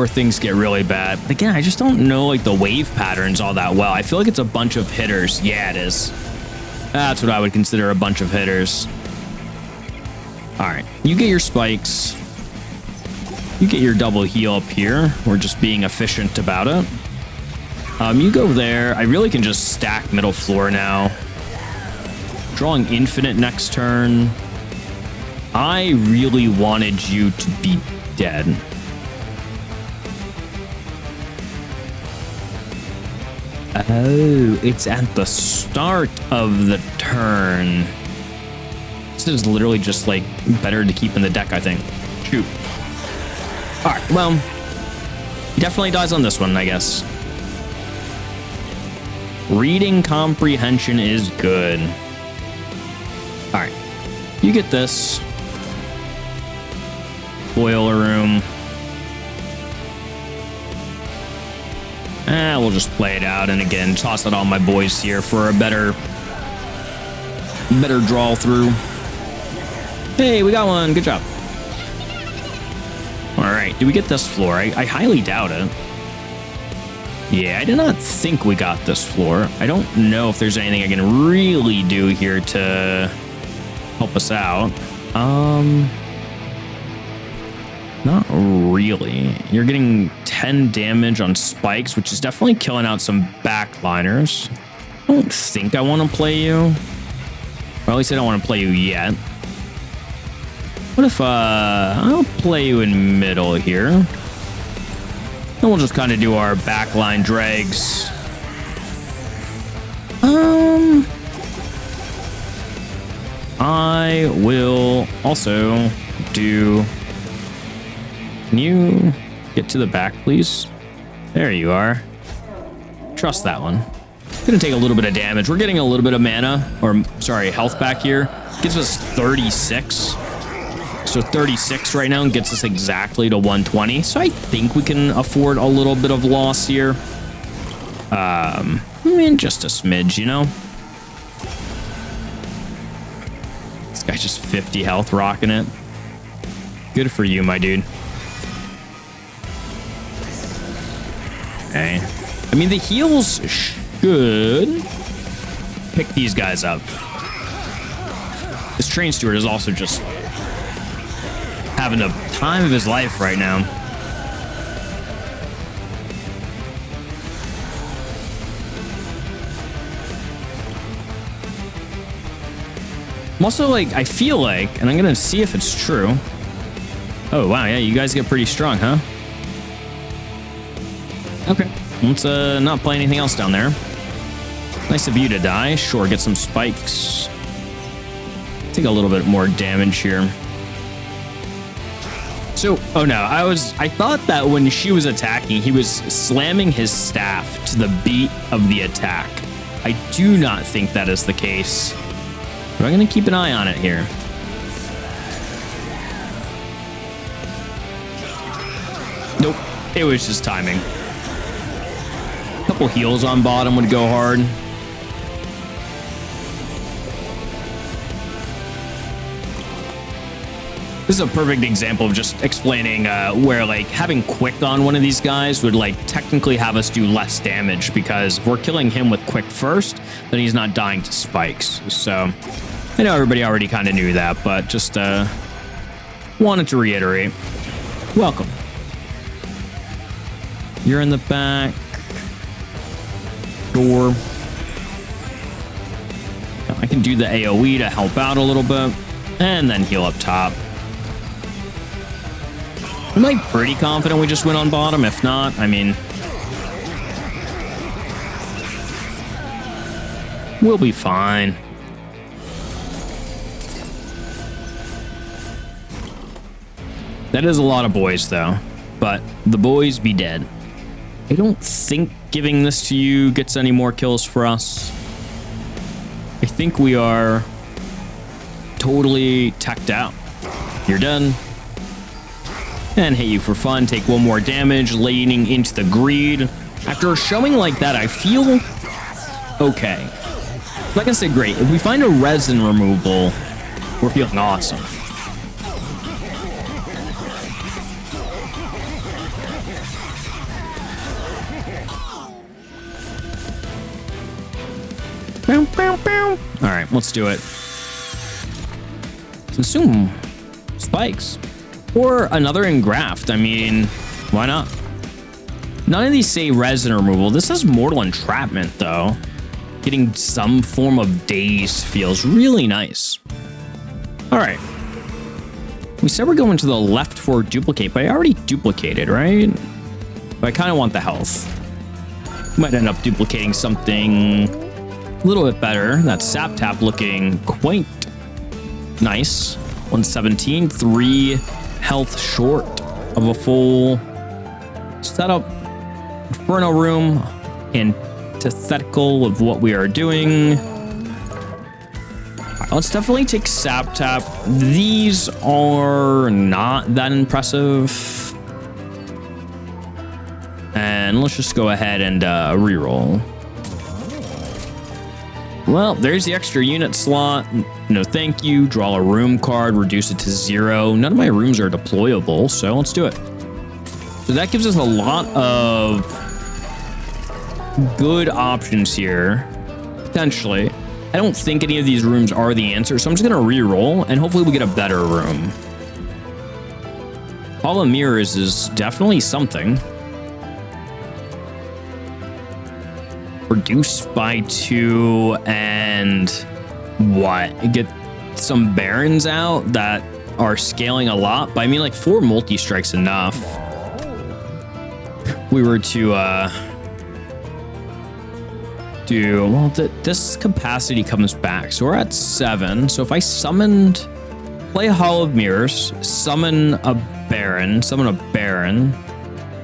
things get really bad. But again, I just don't know like the wave patterns all that well. I feel like it's a bunch of hitters. Yeah, it is. That's what I would consider a bunch of hitters. All right, you get your spikes. You get your double heal up here. We're just being efficient about it. You go there. I really can just stack middle floor now. Drawing infinite next turn. I really wanted you to be dead. Oh, it's at the start of the turn. This is literally just like better to keep in the deck, I think. Shoot. All right, well, definitely dies on this one, I guess. Reading comprehension is good. All right, you get this. Boiler room. We'll just play it out, and again, toss it on my boys here for a better draw through. Hey, we got one. Good job. All right, do we get this floor? I highly doubt it. Yeah, I did not think we got this floor. I don't know if there's anything I can really do here to help us out. Not really. You're getting 10 damage on spikes, which is definitely killing out some backliners. I don't think I want to play you. Or at least I don't want to play you yet. What if I'll play you in middle here? And we'll just kind of do our backline dregs. I will also do... Can you get to the back, please? There you are. Trust that one. Gonna take a little bit of damage. We're getting a little bit of mana, or sorry, health back here. Gives us 36. So 36 right now gets us exactly to 120. So I think we can afford a little bit of loss here. I mean, just a smidge, you know? This guy's just 50 health rocking it. Good for you, my dude. Okay. I mean, the heals should pick these guys up. This train steward is also just having a time of his life right now. I'm also like, I feel like, and I'm gonna see if it's true. Oh, wow, yeah, you guys get pretty strong, huh? Okay, let's not play anything else down there. Nice of you to die. Sure, get some spikes. Take a little bit more damage here. So, oh no, I thought that when she was attacking, he was slamming his staff to the beat of the attack. I do not think that is the case, but I'm gonna keep an eye on it here. Nope, it was just timing. Couple heals on bottom would go hard. This is a perfect example of just explaining where like having quick on one of these guys would like technically have us do less damage, because if we're killing him with quick first, then he's not dying to spikes. So I know everybody already kind of knew that, but just wanted to reiterate. Welcome. You're in the back. Door. I can do the AoE to help out a little bit, and then heal up top. I'm like pretty confident we just went on bottom. If not, I mean, we'll be fine. That is a lot of boys though, but the boys be dead. I don't think giving this to you gets any more kills for us. I think we are totally teched out. You're done. And hit you for fun. Take one more damage, leaning into the greed. After a showing like that, I feel okay. Like I said, great. If we find a resin removal, we're feeling awesome. All right, let's do it. Consume spikes or another engraft. I mean, why not? None of these say resin removal. This has mortal entrapment though. Getting some form of daze feels really nice. All right. We said we're going to the left for duplicate, but I already duplicated, right? But I kind of want the health. Might end up duplicating something a little bit better. That sap tap looking quite nice. 117, 3 health short of a full setup. Inferno room, antithetical of what we are doing. Right, let's definitely take sap tap. These are not that impressive. And let's just go ahead and reroll. Well, there's the extra unit slot. No thank you. Draw a room card, reduce it to 0. None of my rooms are deployable, so let's do it. So that gives us a lot of good options here, potentially. I don't think any of these rooms are the answer, so I'm just going to re-roll, and hopefully we get a better room. Hall of Mirrors is definitely something. Reduce by 2 and what? Get some barons out that are scaling a lot, but I mean like 4 multi-strikes enough. We were to do well. This capacity comes back, so we're at 7. So if I summoned, play Hall of Mirrors, summon a baron,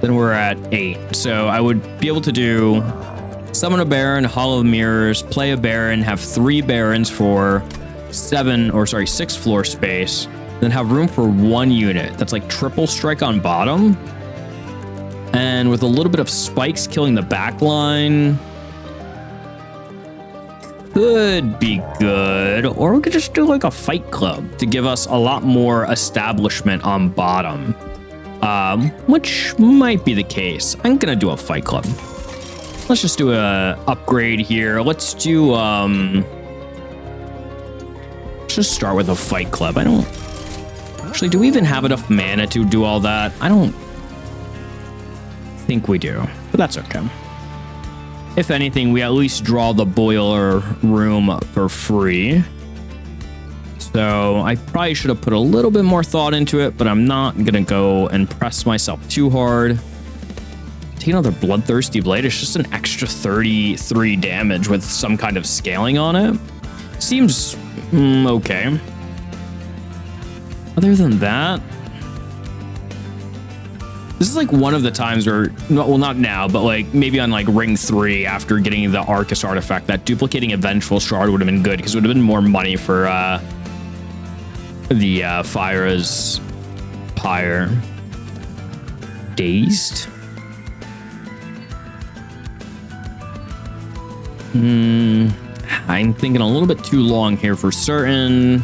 then we're at 8. So I would be able to do summon a baron, Hall of Mirrors, play a baron, have 3 barons for 6 floor space, then have room for 1 unit. That's like triple strike on bottom. And with a little bit of spikes killing the back line, could be good. Or we could just do like a fight club to give us a lot more establishment on bottom, which might be the case. I'm gonna do a fight club. Let's just do a upgrade here. Let's do let's just start with a fight club. I don't actually, do we even have enough mana to do all that? I don't think we do, but that's okay. If anything, we at least draw the boiler room for free. So I probably should have put a little bit more thought into it, but I'm not gonna go and press myself too hard. Take another Bloodthirsty Blade. It's just an extra 33 damage with some kind of scaling on it. Seems okay. Other than that, this is like one of the times where, well, not now, but like maybe on like ring 3 after getting the Archus artifact, that duplicating a Vengeful Shard would have been good because it would have been more money for the Fyra's Pyre. Dazed. I'm thinking a little bit too long here for certain.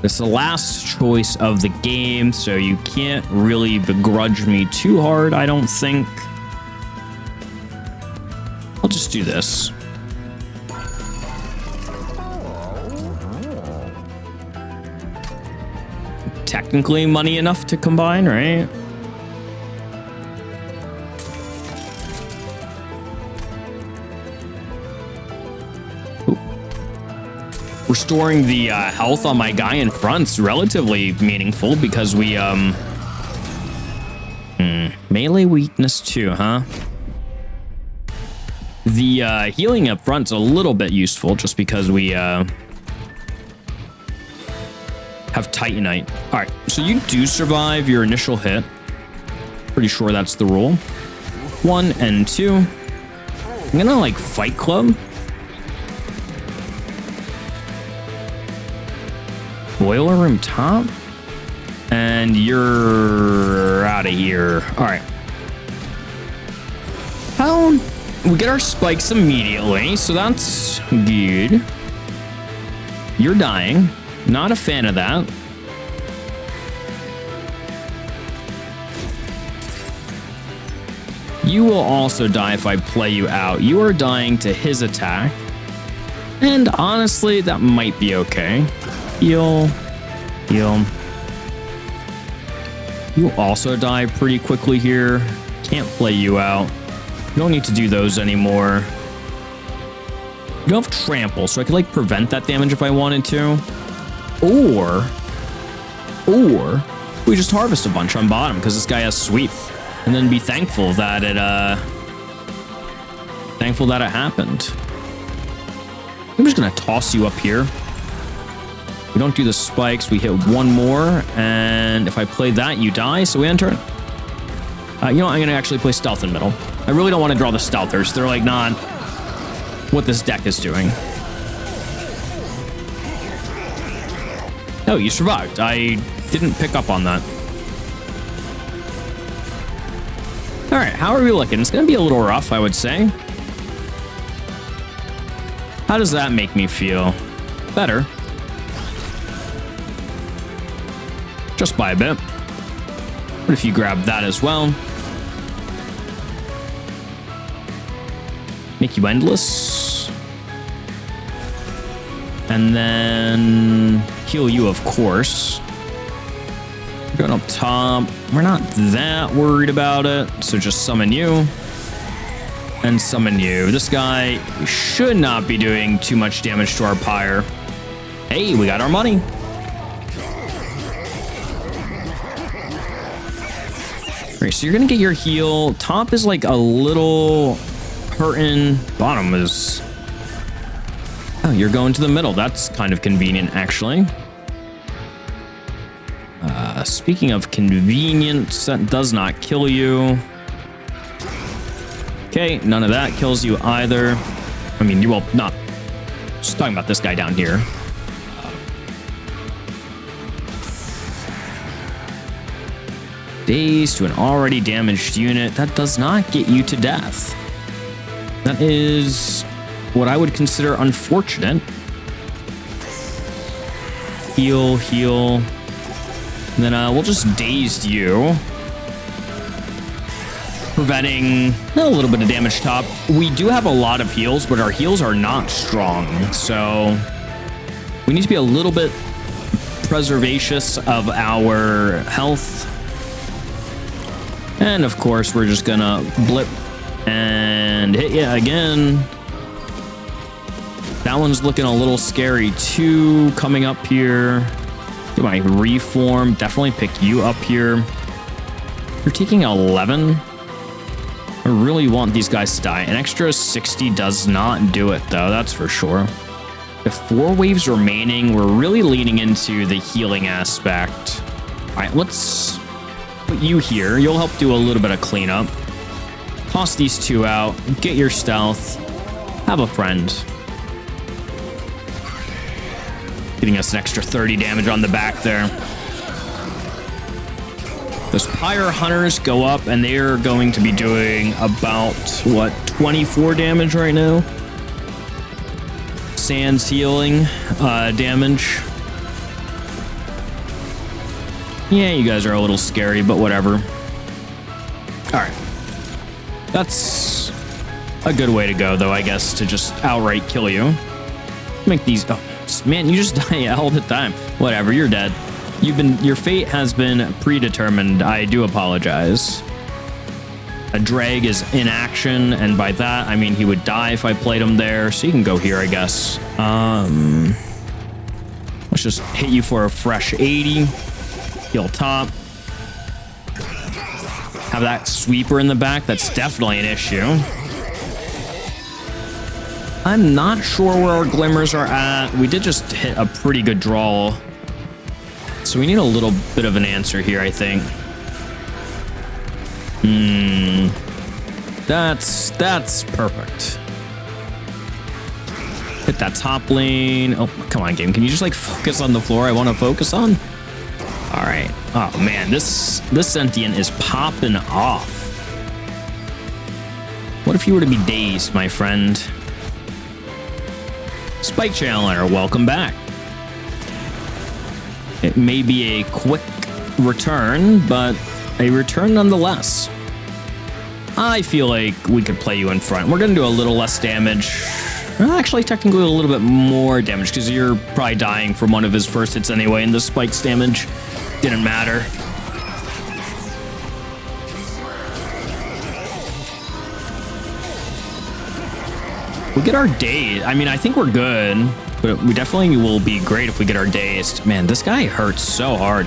It's the last choice of the game, so you can't really begrudge me too hard, I don't think. I'll just do this. Technically money enough to combine, right? Restoring the health on my guy in front's relatively meaningful because we melee weakness too, huh? The healing up front's a little bit useful just because we have Titanite. All right, so you do survive your initial hit. Pretty sure that's the rule. 1 and 2. I'm gonna like fight club. Boiler room top, and you're out of here. All right. Well, we get our spikes immediately, so that's good. You're dying. Not a fan of that. You will also die if I play you out. You are dying to his attack, and honestly, that might be okay. Heal. You also die pretty quickly here. Can't play you out. You don't need to do those anymore. You don't have trample, so I could like prevent that damage if I wanted to. Or we just harvest a bunch on bottom because this guy has sweep, and then be thankful that it Thankful that it happened. I'm just gonna toss you up here. We don't do the spikes. We hit one more, and if I play that, you die. So we end turn. You know what? I'm gonna actually play stealth in middle. I really don't want to draw the stealthers. They're like not what this deck is doing. Oh, you survived. I didn't pick up on that. All right, how are we looking? It's gonna be a little rough, I would say. How does that make me feel? Better. Just by a bit. What if you grab that as well? Make you endless. And then heal you, of course. Going up top. We're not that worried about it. So just summon you. And summon you. This guy should not be doing too much damage to our pyre. Hey, we got our money. All right, so you're gonna get your heal. Top is like a little hurting. Bottom is... Oh, you're going to the middle. That's kind of convenient, actually. Speaking of convenience, that does not kill you. Okay, none of that kills you either. I mean, you will not. Just talking about this guy down here. Daze to an already damaged unit. That does not get you to death. That is what I would consider unfortunate. Heal, heal. And then we'll just daze you. Preventing a little bit of damage top. We do have a lot of heals, but our heals are not strong. So we need to be a little bit preservacious of our health. And of course, we're just gonna blip and hit you again. That one's looking a little scary too. Coming up here. Do I reform? Definitely pick you up here. You're taking 11. I really want these guys to die. An extra 60 does not do it, though. That's for sure. With 4 waves remaining, we're really leaning into the healing aspect. All right, let's put you here. You'll help do a little bit of cleanup. Toss these 2 out. Get your stealth. Have a friend. Getting us an extra 30 damage on the back there. Those Pyre Hunters go up, and they're going to be doing about, what, 24 damage right now? Sands healing damage. Yeah, you guys are a little scary, but whatever. All right. That's a good way to go, though, I guess, to just outright kill you. Make these... Oh, man, you just die all the time. Whatever, you're dead. Your fate has been predetermined. I do apologize. A drag is in action, and by that I mean he would die if I played him there. So you can go here, I guess. Let's just hit you for a fresh 80. Heal top. Have that sweeper in the back. That's definitely an issue. I'm not sure where our glimmers are at. We did just hit a pretty good draw. So we need a little bit of an answer here, I think. That's perfect. Hit that top lane. Oh, come on, game. Can you just like focus on the floor I want to focus on? All right. Oh man, this Sentient is popping off. What if you were to be dazed, my friend? Spike Challenger, welcome back. It may be a quick return, but a return nonetheless. I feel like we could play you in front. We're going to do a little less damage. Well, actually, technically a little bit more damage because you're probably dying from one of his first hits anyway, and the spike's damage didn't matter. We get our daze. I mean, I think we're good, but we definitely will be great if we get our dazed. Man, this guy hurts so hard.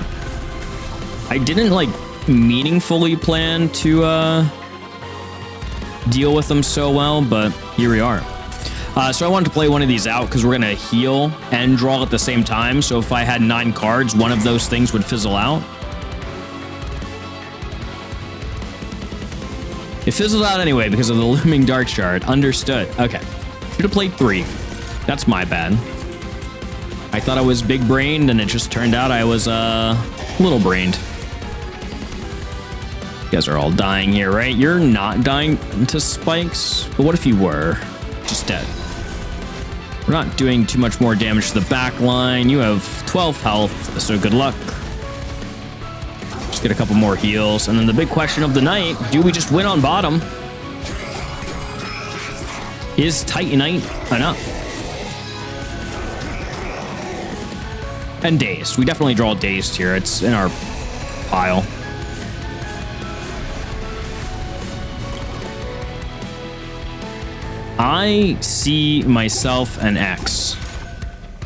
I didn't like meaningfully plan to deal with them so well, but here we are. So I wanted to play one of these out because we're going to heal and draw at the same time. So if I had 9 cards, one of those things would fizzle out. It fizzled out anyway because of the Looming Dark Shard. Understood. Okay. Should have played 3. That's my bad. I thought I was big-brained, and it just turned out I was little-brained. You guys are all dying here, right? You're not dying to spikes, but what if you were? Just dead. We're not doing too much more damage to the back line. You have 12 health, so good luck. Just get a couple more heals. And then the big question of the night, do we just win on bottom? Is Titanite enough? And Dazed. We definitely draw Dazed here. It's in our pile. I see myself an X.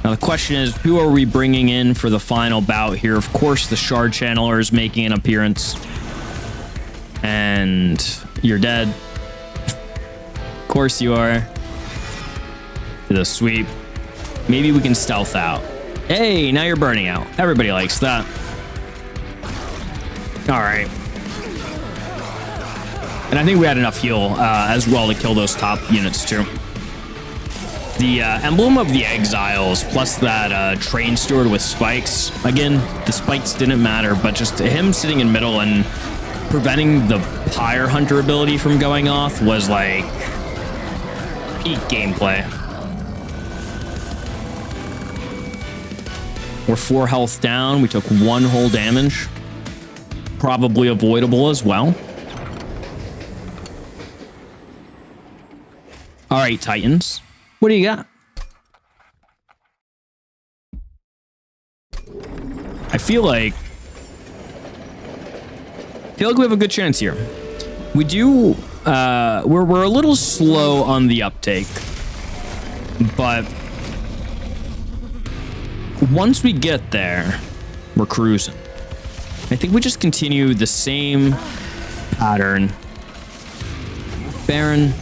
Now the question is, who are we bringing in for the final bout here? Of course, the Shard Channeler is making an appearance. And you're dead. Of course you are. To the sweep. Maybe we can stealth out. Hey, now you're burning out. Everybody likes that. All right. And I think we had enough heal as well to kill those top units too. The Emblem of the Exiles plus that Train Steward with spikes. Again, the spikes didn't matter, but just him sitting in middle and preventing the Pyre Hunter ability from going off was like peak gameplay. We're 4 health down. We took 1 whole damage. Probably avoidable as well. All right, Titans. What do you got? I feel like we have a good chance here. We do. We're a little slow on the uptake, but once we get there, we're cruising. I think we just continue the same pattern. Baron.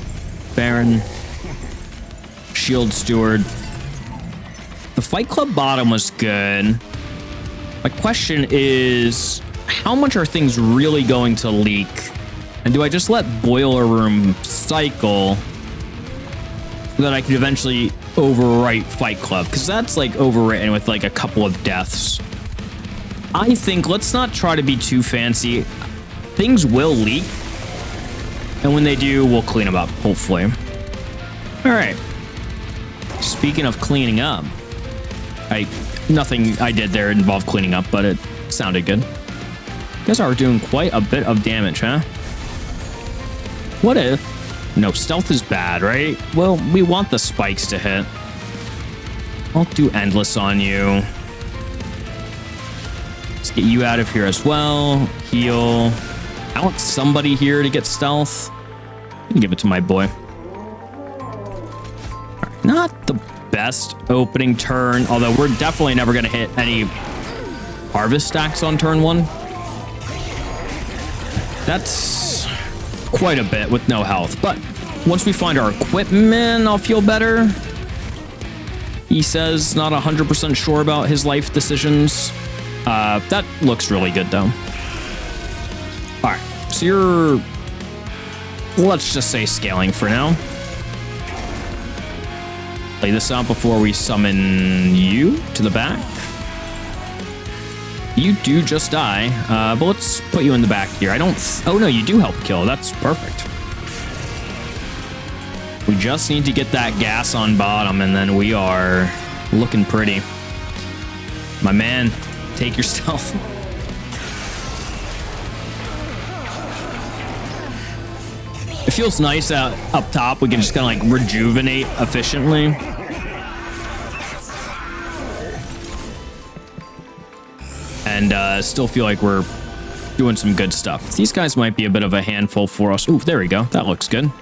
Shield Steward. The Fight Club bottom was good. My question is, how much are things really going to leak? And do I just let Boiler Room cycle so that I can eventually overwrite Fight Club? Because that's like overwritten with like a couple of deaths. I think let's not try to be too fancy. Things will leak. And when they do, we'll clean them up, hopefully. All right. Speaking of cleaning up, nothing I did there involved cleaning up, but it sounded good. You guys are doing quite a bit of damage, huh? What if... No, stealth is bad, right? Well, we want the spikes to hit. I'll do Endless on you. Let's get you out of here as well. Heal. I want somebody here to get stealth. I can give it to my boy. Not the best opening turn, although we're definitely never going to hit any harvest stacks on turn 1. That's quite a bit with no health, but once we find our equipment, I'll feel better. He says not 100% sure about his life decisions. That looks really good though. All right, so you're, let's just say scaling for now. Play this out before we summon you to the back. You do just die, but let's put you in the back here. Oh no, you do help kill. That's perfect. We just need to get that gas on bottom, and then we are looking pretty. My man, take your stealth. It feels nice out up top. We can just kind of like rejuvenate efficiently. And still feel like we're doing some good stuff. These guys might be a bit of a handful for us. Ooh, there we go. That looks good.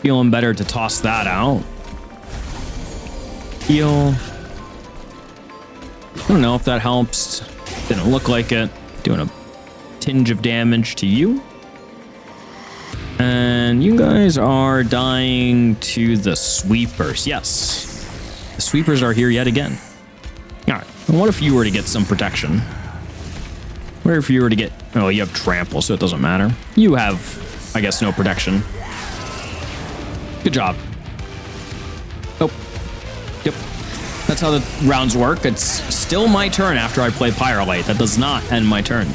Feeling better to toss that out. Heal. I don't know if that helps. Didn't look like it. Doing a tinge of damage to you. And And you guys are dying to the sweepers. Yes. The sweepers are here yet again. All right. What if you were to get some protection? What if you were to get... Oh, you have trample, so it doesn't matter. You have, I guess, no protection. Good job. Oh. Yep. That's how the rounds work. It's still my turn after I play Pyrolite. That does not end my turn.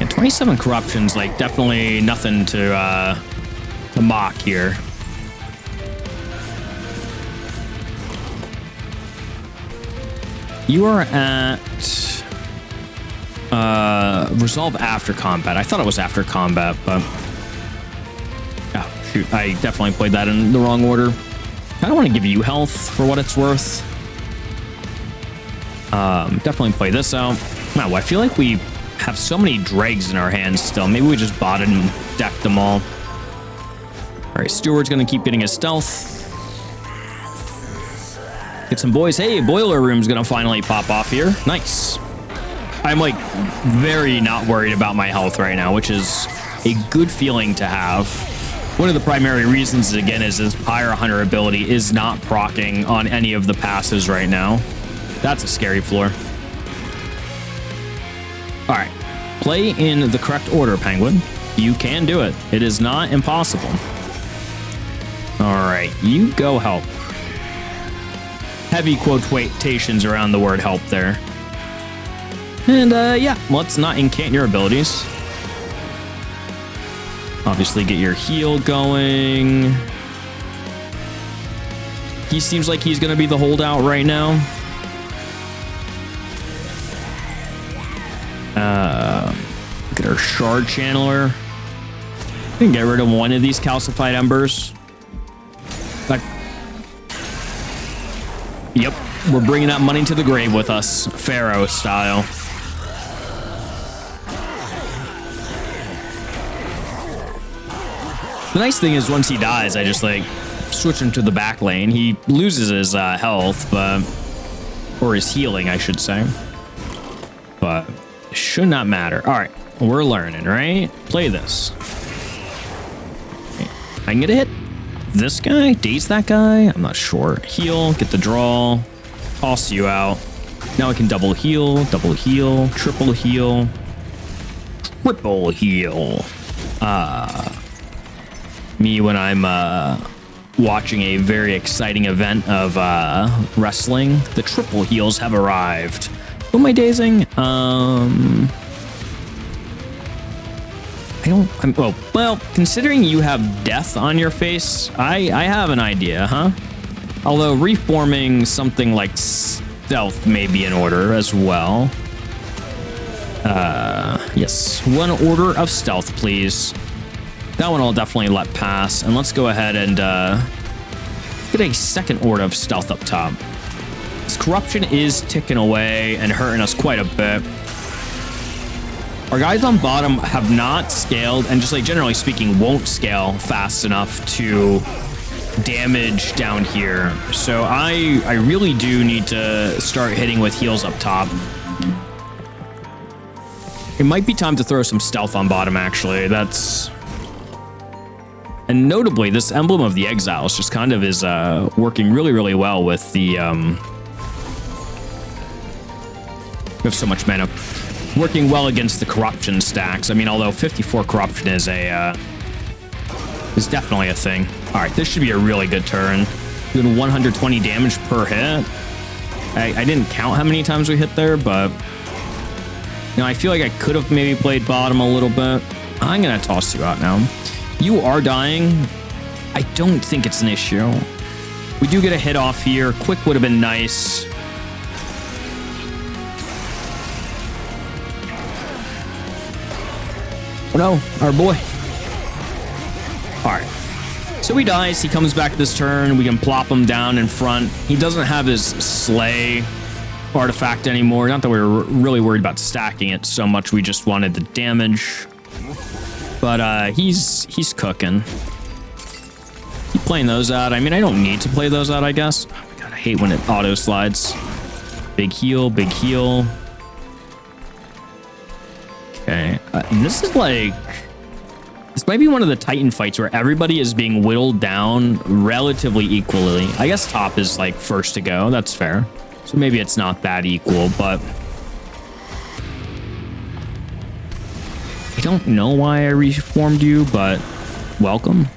And 27 corruption's like definitely nothing to mock here. You are at resolve after combat. I thought it was after combat, but oh shoot, I definitely played that in the wrong order. I don't want to give you health for what it's worth. Definitely play this out. Wow, I feel like we have so many dregs in our hands still. Maybe we just bought it and decked them all. All right, Steward's gonna keep getting his stealth. Get some boys. Hey, boiler room's gonna finally pop off here. Nice. I'm like very not worried about my health right now, which is a good feeling to have. One of the primary reasons, again, is his Pyre Hunter ability is not proccing on any of the passes right now. That's a scary floor. All right. Play in the correct order, Penguin. You can do it. It is not impossible. All right. You go help. Heavy quotations around the word help there. And yeah, let's not incant your abilities. Obviously get your heal going. He seems like he's going to be the holdout right now. Get our shard channeler. We can get rid of one of these calcified embers. Like, yep, we're bringing that money to the grave with us, Pharaoh style. The nice thing is once he dies, I just like switch him to the back lane. He loses his health, but or his healing, I should say. But it should not matter. All right, we're learning, right? Play this. I can get a hit. This guy, daze that guy. I'm not sure. Heal, get the draw, toss you out. Now I can double heal, triple heal. Me when I'm watching a very exciting event of wrestling. The triple heals have arrived. Who am I dazing? Well, considering you have death on your face, I have an idea, huh? Although reforming something like stealth may be in order as well. Yes, one order of stealth, please. That one I'll definitely let pass. And let's go ahead and get a second order of stealth up top. This corruption is ticking away and hurting us quite a bit. Our guys on bottom have not scaled, and just like generally speaking, won't scale fast enough to damage down here. So I really do need to start hitting with heals up top. It might be time to throw some stealth on bottom, actually. That's... And notably, this Emblem of the Exiles just kind of is working really, really well with the... We have so much mana. Working well against the corruption stacks. I mean, although 54 corruption is definitely a thing. All right, this should be a really good turn. Doing 120 damage per hit. I didn't count how many times we hit there, but you know, I feel like I could have maybe played bottom a little bit. I'm gonna toss you out now. You are dying. I don't think it's an issue. We do get a hit off here. Quick would have been nice. Oh no, our boy. All right. So he dies. He comes back this turn. We can plop him down in front. He doesn't have his slay artifact anymore. Not that we were really worried about stacking it so much. We just wanted the damage. But he's cooking. Keep playing those out. I mean, I don't need to play those out, I guess. Oh my god, I hate when it auto slides. Big heal, big heal. Okay, this is like... This might be one of the Titan fights where everybody is being whittled down relatively equally. I guess top is like first to go. That's fair. So maybe it's not that equal, but... I don't know why I reformed you, but welcome.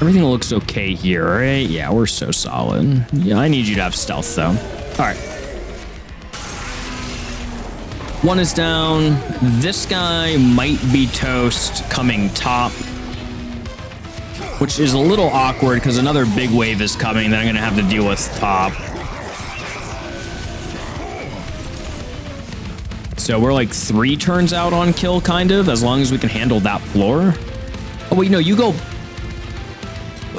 Everything looks okay here, right? Yeah, we're so solid. Yeah, I need you to have stealth, though. All right. One is down. This guy might be toast coming top, which is a little awkward because another big wave is coming that I'm going to have to deal with top. So we're like 3 turns out on kill, kind of, as long as we can handle that floor. Oh, wait, no, you go...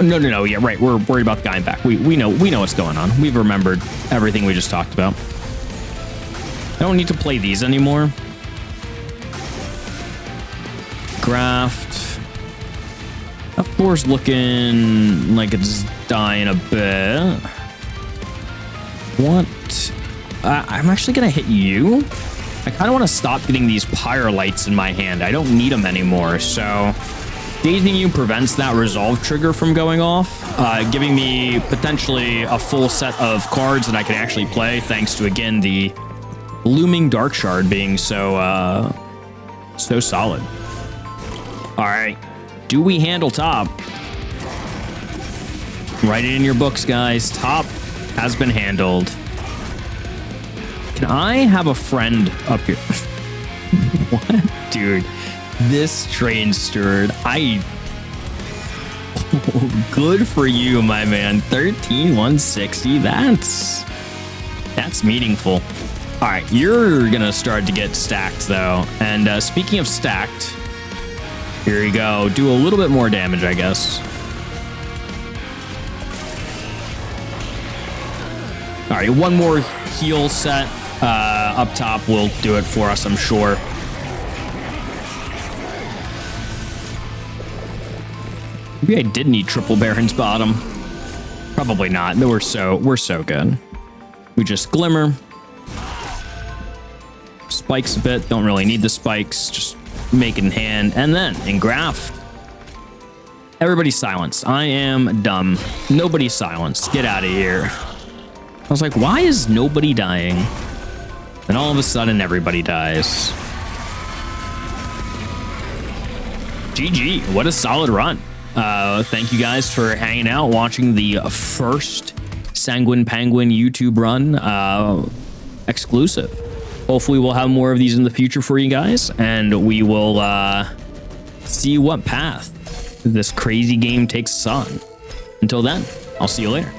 No, yeah, right. We're worried about the guy in back. We know what's going on. We've remembered everything we just talked about. I don't need to play these anymore. Graft. That floor's looking like it's dying a bit. What? I'm actually gonna hit you. I kind of want to stop getting these pyre lights in my hand. I don't need them anymore, so... Dazing you prevents that resolve trigger from going off, giving me potentially a full set of cards that I can actually play, thanks to, again, the looming Dark Shard being so solid. All right, do we handle top? Write it in your books, guys. Top has been handled. Can I have a friend up here? What? Dude. This train steward, good for you, my man. 13,160. That's meaningful. All right, you're gonna start to get stacked though. And speaking of stacked, here you go. Do a little bit more damage, I guess. All right, one more heal set up top will do it for us, I'm sure. Maybe I did need triple Baron's bottom. Probably not. No, we're so good. We just glimmer. Spikes a bit. Don't really need the spikes. Just make it in hand. And then in graft. Everybody silence. I am dumb. Nobody silenced. Get out of here. I was like, why is nobody dying? And all of a sudden, everybody dies. GG. What a solid run. Thank you guys for hanging out, watching the first Sanguine Penguin YouTube run exclusive. Hopefully we'll have more of these in the future for you guys, and we will see what path this crazy game takes us on. Until then, I'll see you later.